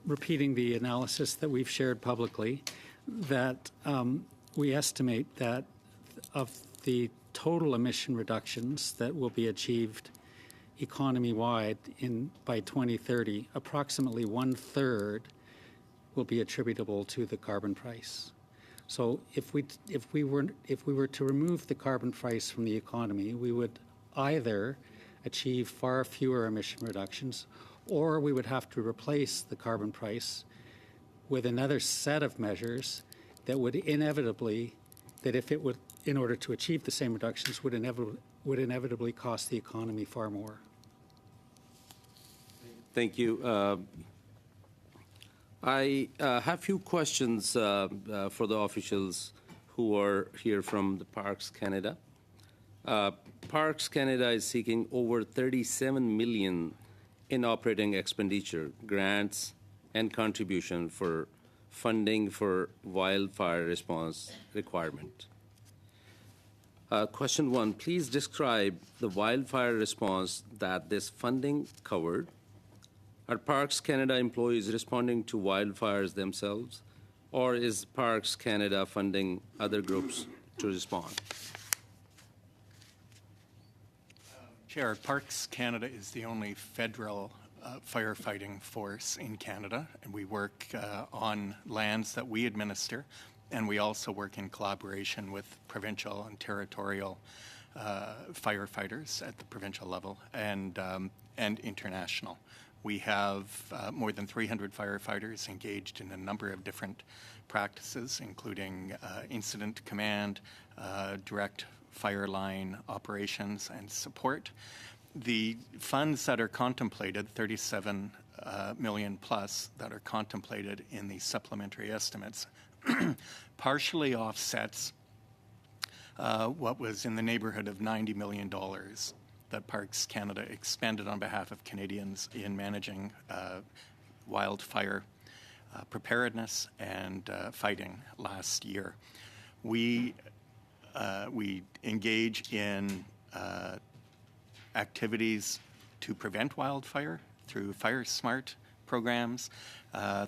Speaker 14: repeating the analysis that we've shared publicly, that we estimate that of the total emission reductions that will be achieved economy-wide by 2030, approximately 1/3 will be attributable to the carbon price. So if we were to remove the carbon price from the economy, we would either achieve far fewer emission reductions, or we would have to replace the carbon price with another set of measures that would inevitably, in order to achieve the same reductions, would inevitably cost the economy far more.
Speaker 16: Thank you. I have a few questions for the officials who are here from the Parks Canada. Parks Canada is seeking over $37 million in operating expenditure, grants, and contribution for funding for wildfire response requirement. Question 1, please describe the wildfire response that this funding covered. Are Parks Canada employees responding to wildfires themselves, or is Parks Canada funding other groups to respond?
Speaker 17: Chair, Parks Canada is the only federal firefighting force in Canada, and we work on lands that we administer, and we also work in collaboration with provincial and territorial firefighters at the provincial level and international. We have more than 300 firefighters engaged in a number of different practices, including incident command, direct fire line operations, and support. The funds that are contemplated, 37 million plus, that are contemplated in the supplementary estimates, partially offsets what was in the neighborhood of $90 million that Parks Canada expended on behalf of Canadians in managing wildfire preparedness and fighting last year. We engage in activities to prevent wildfire through Fire Smart programs,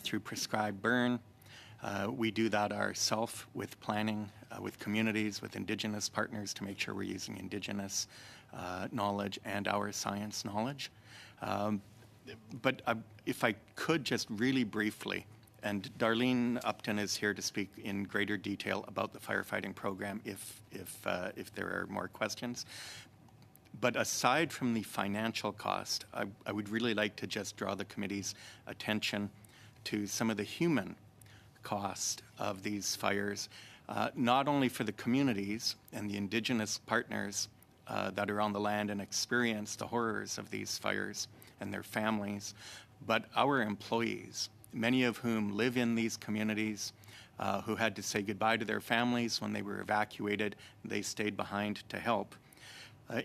Speaker 17: through prescribed burn. We do that ourselves with planning, with communities, with Indigenous partners to make sure we're using Indigenous knowledge and our science knowledge. But if I could just really briefly, and Darlene Upton is here to speak in greater detail about the firefighting program if there are more questions. But aside from the financial cost, I would really like to just draw the committee's attention to some of the human cost of these fires, not only for the communities and the Indigenous partners that are on the land and experience the horrors of these fires and their families, but our employees, many of whom live in these communities, who had to say goodbye to their families when they were evacuated. They stayed behind to help.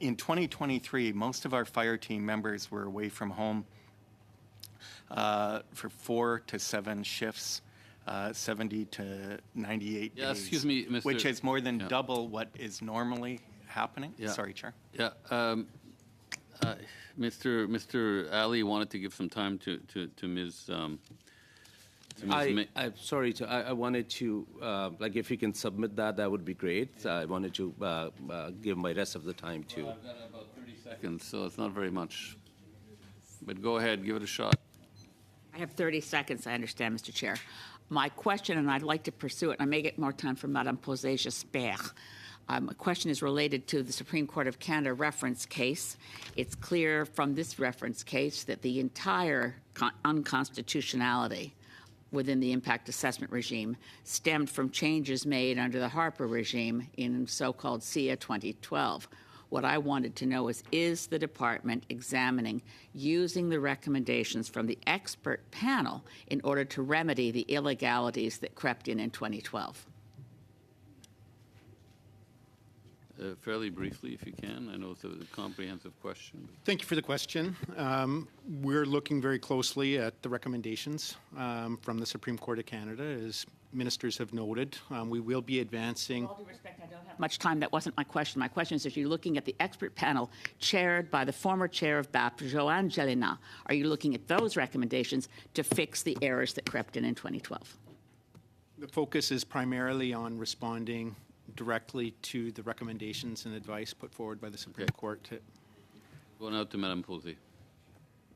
Speaker 17: In 2023, most of our fire team members were away from home for 4 to 7 shifts, 70 to 98 days.
Speaker 1: Excuse me, Mr.
Speaker 17: Which is more than double what is normally happening.
Speaker 1: Yeah.
Speaker 17: Sorry, Chair.
Speaker 1: Yeah. Mr. Ali wanted to give some time to Ms.
Speaker 16: I'm sorry. I wanted to, like, if you can submit that, that would be great. I wanted to give my rest of the time to.
Speaker 1: Well, I've got about 30 seconds, so it's not very much. But go ahead, give it a shot.
Speaker 18: I have 30 seconds, I understand, Mr. Chair. My question, and I'd like to pursue it, and I may get more time from Madame Posé, j'espère. My question is related to the Supreme Court of Canada reference case. It's clear from this reference case that the entire unconstitutionality within the impact assessment regime stemmed from changes made under the Harper regime in so-called CIA 2012. What I wanted to know is the department examining using the recommendations from the expert panel in order to remedy the illegalities that crept in 2012?
Speaker 1: Fairly briefly, if you can. I know it's a comprehensive question.
Speaker 19: Thank you for the question. We're looking very closely at the recommendations from the Supreme Court of Canada. As ministers have noted, we will be advancing.
Speaker 18: With all due respect, I don't have much time. That wasn't my question. My question is, you're looking at the expert panel chaired by the former chair of BAP, Joanne Gelina. Are you looking at those recommendations to fix the errors that crept in 2012?
Speaker 19: The focus is primarily on responding directly to the recommendations and advice put forward by the Supreme Court.
Speaker 1: Going out to Madame Posé.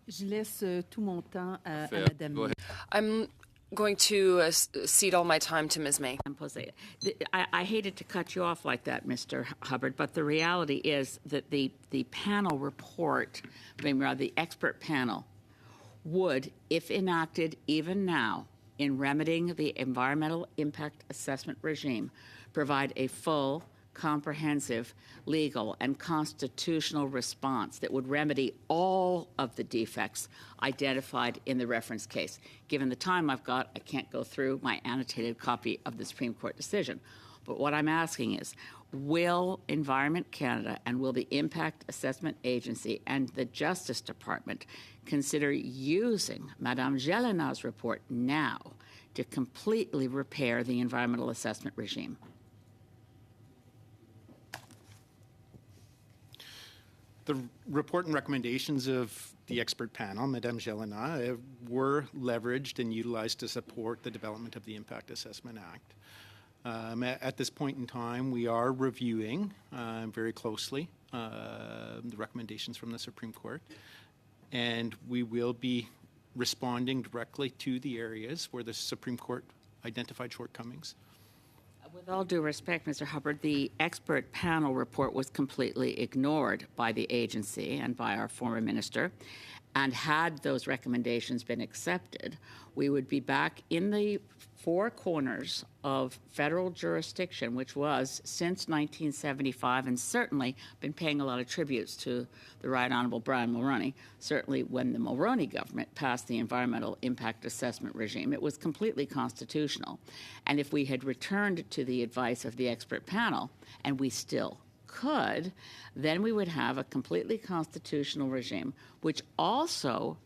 Speaker 20: Je laisse tout mon temps à Madame.
Speaker 1: Go ahead.
Speaker 2: I'm going to cede all my time to Ms. May.
Speaker 18: I hated to cut you off like that, Mr. Hubbard, but the reality is that the panel report, the expert panel, would, if enacted even now in remedying the environmental impact assessment regime, provide a full, comprehensive, legal, and constitutional response that would remedy all of the defects identified in the reference case. Given the time I've got, I can't go through my annotated copy of the Supreme Court decision. But what I'm asking is, will Environment Canada and will the Impact Assessment Agency and the Justice Department consider using Madame Gelina's report now to completely repair the environmental assessment regime?
Speaker 19: The report and recommendations of the expert panel, Madame Gelina, were leveraged and utilized to support the development of the Impact Assessment Act. At this point in time, we are reviewing very closely the recommendations from the Supreme Court, and we will be responding directly to the areas where the Supreme Court identified shortcomings.
Speaker 18: With all due respect, Mr. Hubbard, the expert panel report was completely ignored by the agency and by our former minister. And had those recommendations been accepted, we would be back in the four corners of federal jurisdiction, which was since 1975, and certainly been paying a lot of tributes to the Right Honourable Brian Mulroney. Certainly when the Mulroney government passed the environmental impact assessment regime, it was completely constitutional. And if we had returned to the advice of the expert panel, and we still could, then we would have a completely constitutional regime, which also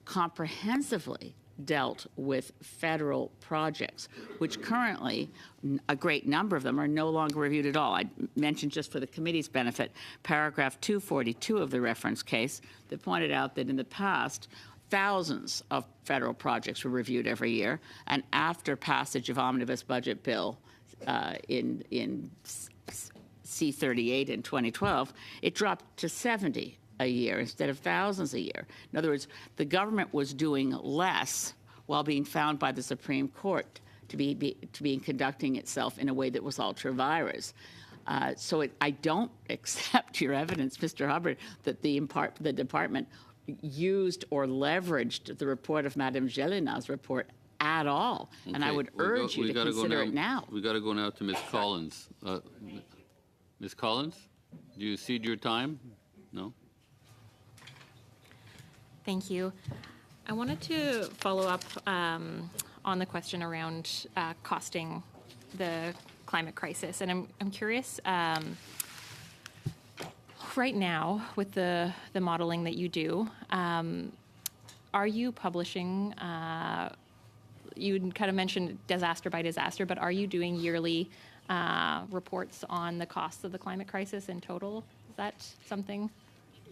Speaker 18: comprehensively dealt with federal projects, which currently a great number of them are no longer reviewed at all. I mentioned, just for the committee's benefit, paragraph 242 of the reference case that pointed out that in the past, thousands of federal projects were reviewed every year, and after passage of omnibus budget bill in C-38 in 2012, it dropped to 70 a year instead of thousands a year. In other words, the government was doing less while being found by the Supreme Court to be conducting itself in a way that was ultra-virus. I don't accept your evidence, Mr. Hubbard, that the department used or leveraged the report of Madame Gélinas' report at all.
Speaker 1: Okay.
Speaker 18: And I would urge you to consider it now.
Speaker 1: We've got to go now to Ms. Collins. Ms. Collins, do you cede your time? No?
Speaker 6: Thank you. I wanted to follow up on the question around costing the climate crisis, and I'm curious. Right now, with the modeling that you do, are you publishing? You kind of mentioned disaster by disaster, but are you doing yearly reports on the costs of the climate crisis in total? Is that something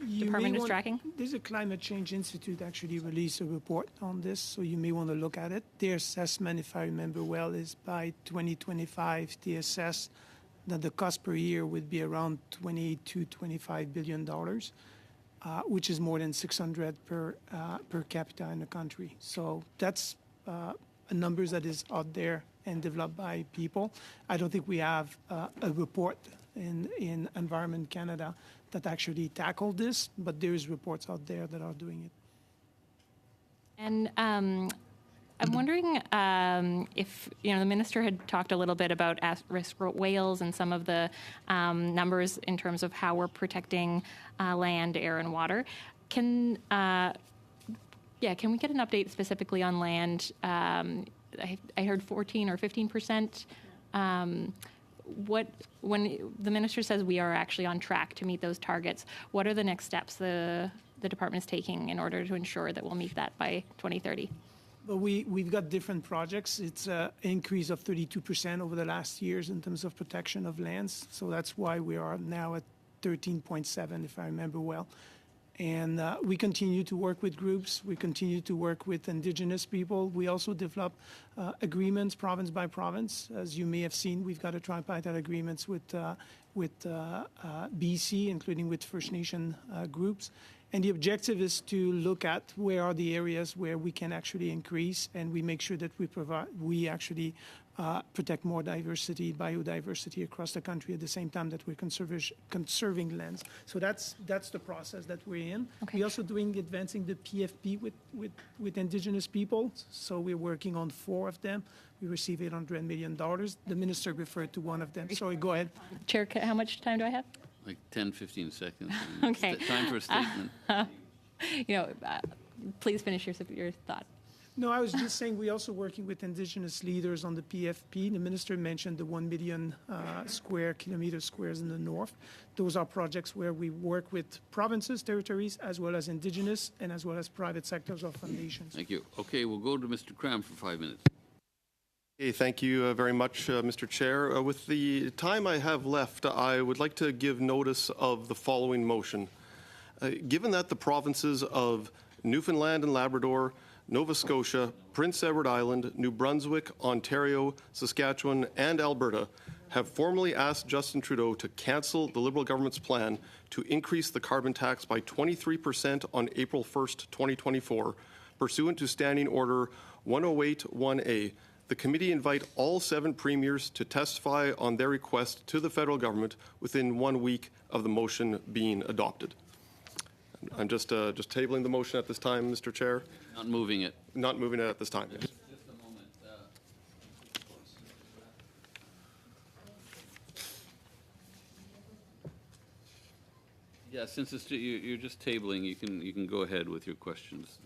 Speaker 6: the department is tracking?
Speaker 13: There's a Climate Change Institute actually released a report on this, so you may want to look at it. Their assessment, if I remember well, is by 2025, they assess that the cost per year would be around $20 to $25 billion, which is more than 600 per capita in the country. So that's a number that is out there and developed by people. I don't think we have a report in Environment Canada that actually tackled this, but there's reports out there that are doing it.
Speaker 6: And I'm wondering if, the minister had talked a little bit about at-risk whales and some of the numbers in terms of how we're protecting land, air, and water. Can we get an update specifically on land? I heard 14 or 15%. When the minister says we are actually on track to meet those targets, what are the next steps the department is taking in order to ensure that we'll meet that by 2030?
Speaker 13: But we've got different projects. It's an increase of 32% over the last years in terms of protection of lands. So that's why we are now at 13.7, if I remember well. And we continue to work with groups. We continue to work with Indigenous people. We also develop agreements province by province. As you may have seen, we've got a tripartite agreements with BC, including with First Nation groups. And the objective is to look at where are the areas where we can actually increase, and we make sure that we actually protect more biodiversity across the country at the same time that we're conserving lands. So that's the process that we're in.
Speaker 6: Okay.
Speaker 13: We're also advancing the PFP with Indigenous people. So we're working on 4 of them. We receive $800 million. The minister referred to one of them. Sorry, go ahead.
Speaker 6: Chair, how much time do I have?
Speaker 1: Like 10, 15 seconds.
Speaker 6: Okay.
Speaker 1: Time for a statement.
Speaker 6: Please finish your thought.
Speaker 13: No, I was just saying we're also working with Indigenous leaders on the PFP. The minister mentioned the 1 million kilometer squares in the north. Those are projects where we work with provinces, territories, as well as Indigenous and as well as private sectors or foundations.
Speaker 1: Thank you. Okay, we'll go to Mr. Cram for 5 minutes.
Speaker 12: Okay, thank you very much, Mr. Chair. With the time I have left, I would like to give notice of the following motion. Given that the provinces of Newfoundland and Labrador, Nova Scotia, Prince Edward Island, New Brunswick, Ontario, Saskatchewan, and Alberta have formally asked Justin Trudeau to cancel the Liberal government's plan to increase the carbon tax by 23% on April 1st, 2024, pursuant to Standing Order 108-1A. The committee invite all 7 premiers to testify on their request to the federal government within 1 week of the motion being adopted. I'm just tabling the motion at this time, Mr. Chair.
Speaker 1: Not moving it.
Speaker 12: Not moving it at this time. Yes.
Speaker 1: Just a moment. Yeah, since you're just tabling, you can go ahead with your questions.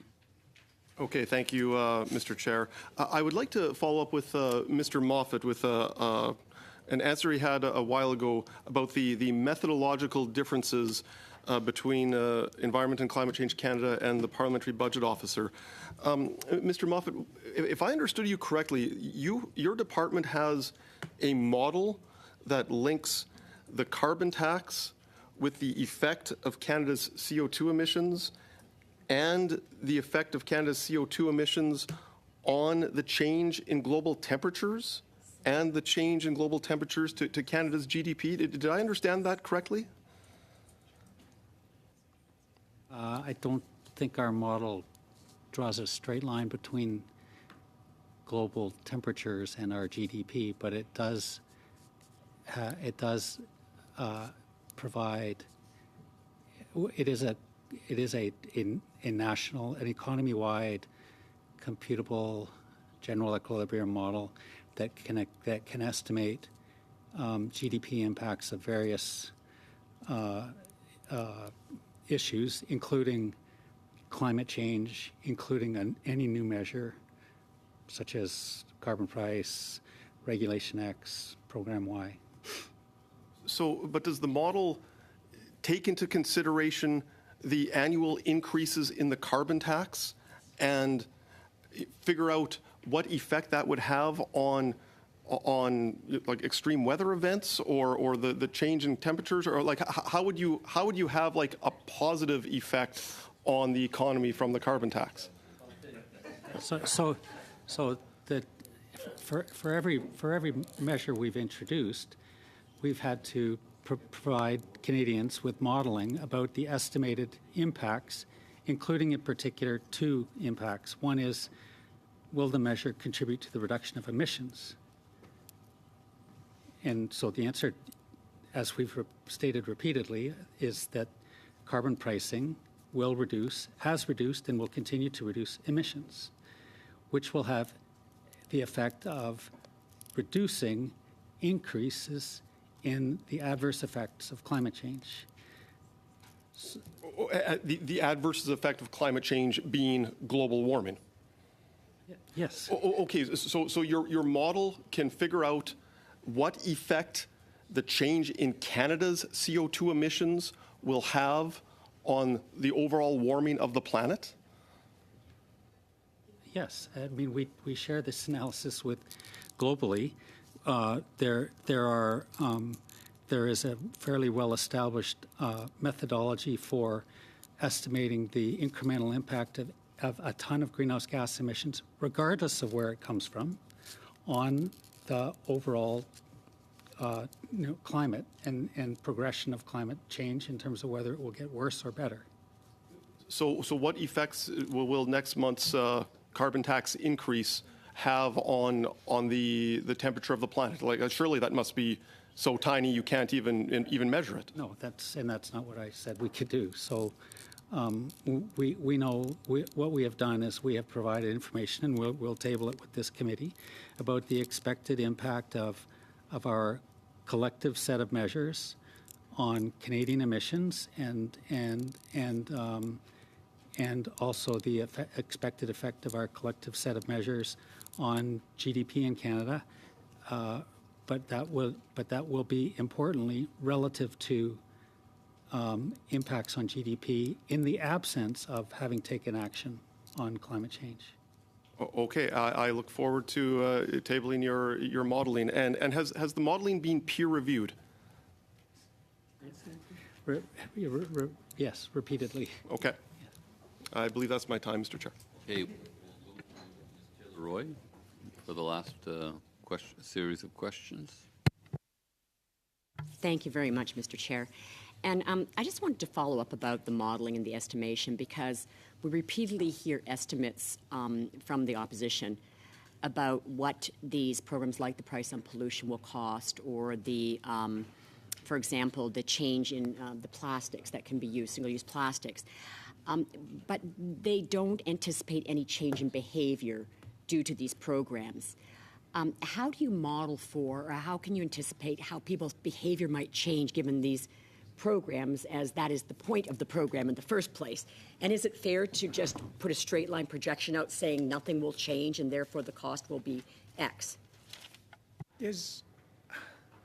Speaker 12: Okay, thank you, Mr. Chair. I would like to follow up with Mr. Moffat with an answer he had a while ago about the methodological differences between Environment and Climate Change Canada and the Parliamentary Budget Officer. Mr. Moffat, if I understood you correctly, your department has a model that links the carbon tax with the effect of Canada's CO2 emissions and the effect of Canada's CO2 emissions on the change in global temperatures and the change in global temperatures to Canada's GDP. Did I understand that correctly?
Speaker 14: I don't think our model draws a straight line between global temperatures and our GDP, but it does provide. It is a national, an economy-wide, computable general equilibrium model that can estimate GDP impacts of various issues, including climate change, including any new measure, such as carbon price, Regulation X, Program Y.
Speaker 12: So, but does the model take into consideration the annual increases in the carbon tax and figure out what effect that would have on like extreme weather events or the change in temperatures, or like how would you have like a positive effect on the economy from the carbon tax?
Speaker 14: So that for every measure we've introduced, we've had to provide Canadians with modeling about the estimated impacts, including in particular two impacts. One is, will the measure contribute to the reduction of emissions? And so the answer, as we've stated repeatedly, is that carbon pricing will reduce, has reduced, and will continue to reduce emissions, which will have the effect of reducing increases in the adverse effects of climate change.
Speaker 12: The adverse effect of climate change being global warming?
Speaker 14: Yes.
Speaker 12: Okay, so your model can figure out what effect the change in Canada's CO2 emissions will have on the overall warming of the planet?
Speaker 14: Yes, I mean we share this analysis with globally. There is a fairly well-established methodology for estimating the incremental impact of a ton of greenhouse gas emissions, regardless of where it comes from, on the overall climate and progression of climate change in terms of whether it will get worse or better.
Speaker 12: So what effects will next month's carbon tax increase have on the temperature of the planet? Like, surely that must be so tiny you can't even measure it.
Speaker 14: No, that's not what I said we could do. So we know what we have done is we have provided information, and we'll table it with this committee, about the expected impact of our collective set of measures on Canadian emissions and also the expected effect of our collective set of measures on GDP in Canada. But that will be importantly relative to impacts on GDP in the absence of having taken action on climate change.
Speaker 12: Okay, I look forward to tabling your modeling. And has the modeling been peer reviewed?
Speaker 14: Yes, repeatedly.
Speaker 12: Okay. I believe that's my time, Mr. Chair.
Speaker 1: Okay. Roy, for the last series of questions.
Speaker 4: Thank you very much, Mr. Chair. And I just wanted to follow up about the modeling and the estimation, because we repeatedly hear estimates from the opposition about what these programs like the price on pollution will cost, or the, for example, the change in the plastics that can be used, single-use plastics. But they don't anticipate any change in behavior due to these programs. How do you model for, or how can you anticipate how people's behavior might change given these programs, as that is the point of the program in the first place? And is it fair to just put a straight line projection out saying nothing will change and therefore the cost will be X?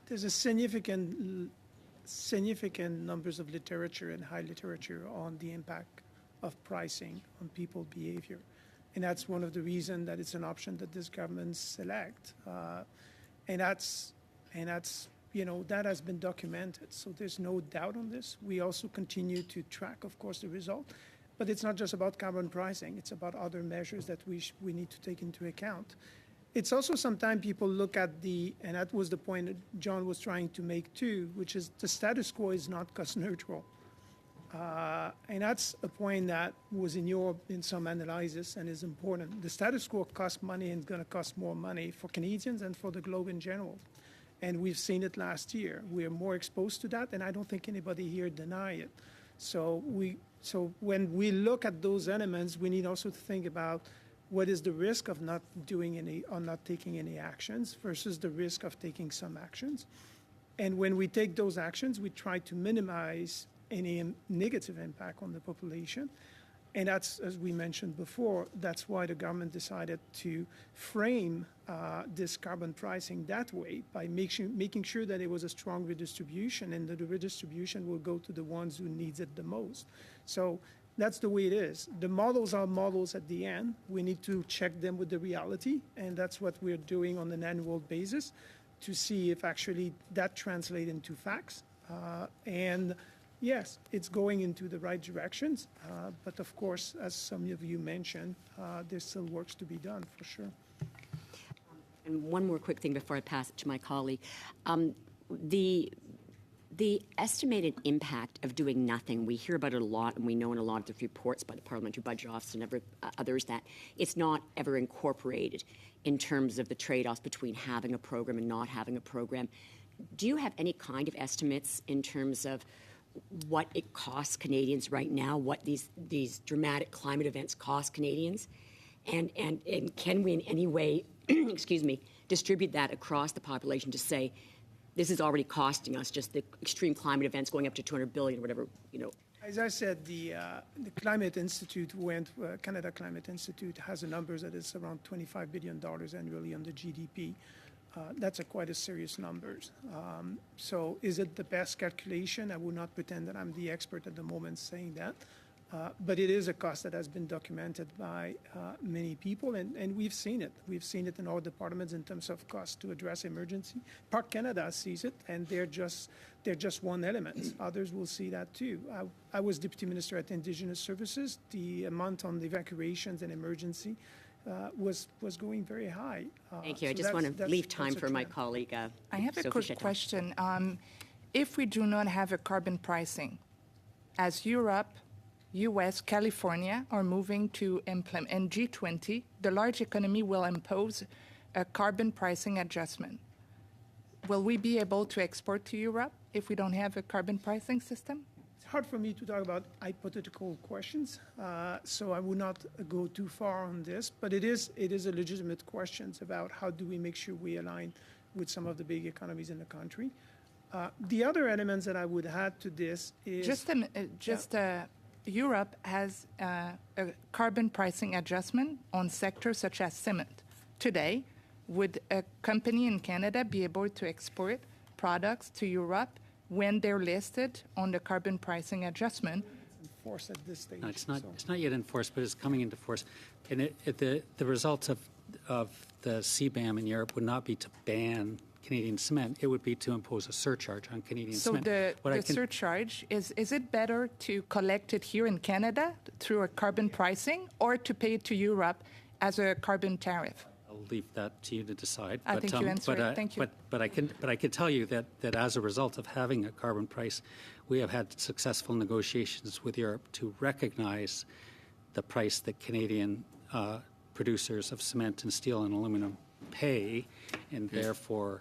Speaker 13: there's a significant numbers of literature and high literature on the impact of pricing on people behavior. And that's one of the reasons that it's an option that this government select. And that's, that has been documented. So there's no doubt on this. We also continue to track, of course, the result. But it's not just about carbon pricing. It's about other measures that we need to take into account. It's also sometimes people look at and that was the point that John was trying to make too, which is the status quo is not cost neutral. And that's a point that was in some analysis and is important. The status quo costs money and is going to cost more money for Canadians and for the globe in general. And we've seen it last year. We are more exposed to that, and I don't think anybody here deny it. So when we look at those elements, we need also to think about what is the risk of not doing any or not taking any actions versus the risk of taking some actions. And when we take those actions, we try to minimize any negative impact on the population. And that's, as we mentioned before, that's why the government decided to frame this carbon pricing that way by making sure that it was a strong redistribution and that the redistribution will go to the ones who needs it the most. So that's the way it is. The models are models at the end. We need to check them with the reality, and that's what we're doing on an annual basis to see if actually that translates into facts. And yes, it's going into the right directions, but of course, as some of you mentioned, there's still works to be done for sure.
Speaker 4: And one more quick thing before I pass it to my colleague. The estimated impact of doing nothing, we hear about it a lot, and we know in a lot of the reports by the Parliamentary Budget Office and others that it's not ever incorporated in terms of the trade-offs between having a program and not having a program. Do you have any kind of estimates in terms of what it costs Canadians right now, what these dramatic climate events cost Canadians? And can we in any way, excuse me, distribute that across the population to say, this is already costing us, just the extreme climate events going up to $200 billion, whatever,
Speaker 13: As I said, the Climate Institute Canada Climate Institute has a number that is around $25 billion annually on the GDP. That's quite a serious numbers. So is it the best calculation? I will not pretend that I'm the expert at the moment saying that. But it is a cost that has been documented by many people, and we've seen it. We've seen it in all departments in terms of cost to address emergency. Park Canada sees it, and they're just one element. Others will see that too. I was Deputy Minister at Indigenous Services. The amount on the evacuations and emergency was going very high.
Speaker 4: Thank you. I just want to leave time for my colleague.
Speaker 21: I have a quick question. If we do not have a carbon pricing, as Europe, U.S., California are moving to implement, and G20, the large economy will impose a carbon pricing adjustment. Will we be able to export to Europe if we don't have a carbon pricing system?
Speaker 13: It's hard for me to talk about hypothetical questions, so I will not go too far on this, but it is a legitimate question about how do we make sure we align with some of the big economies in the country. The other elements that I would add to this is...
Speaker 21: Europe has a carbon pricing adjustment on sectors such as cement. Today, would a company in Canada be able to export products to Europe when they're listed on the carbon pricing adjustment?
Speaker 13: Enforced at this stage.
Speaker 14: No, it's not yet enforced, but it's coming into force. And the results of the CBAM in Europe would not be to ban Canadian cement. It would be to impose a surcharge on Canadian cement.
Speaker 21: So the surcharge, is it better to collect it here in Canada through a carbon pricing or to pay it to Europe as a carbon tariff?
Speaker 14: I'll leave that to you to decide.
Speaker 21: I think you answered it. Thank you.
Speaker 14: But I can tell you that as a result of having a carbon price, we have had successful negotiations with Europe to recognize the price that Canadian producers of cement and steel and aluminum pay, and therefore,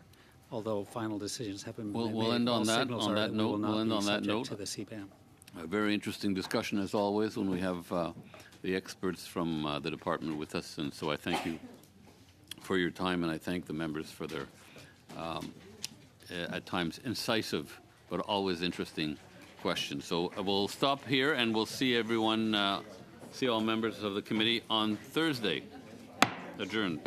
Speaker 14: although final decisions have been made,
Speaker 1: we'll end on that note.
Speaker 14: We'll end on that note to the CBAM.
Speaker 1: A very interesting discussion as always when we have the experts from the department with us, and so I thank you for your time, and I thank the members for their at times incisive but always interesting questions. So we'll stop here, and we'll see everyone, see all members of the committee on Thursday. Adjourned.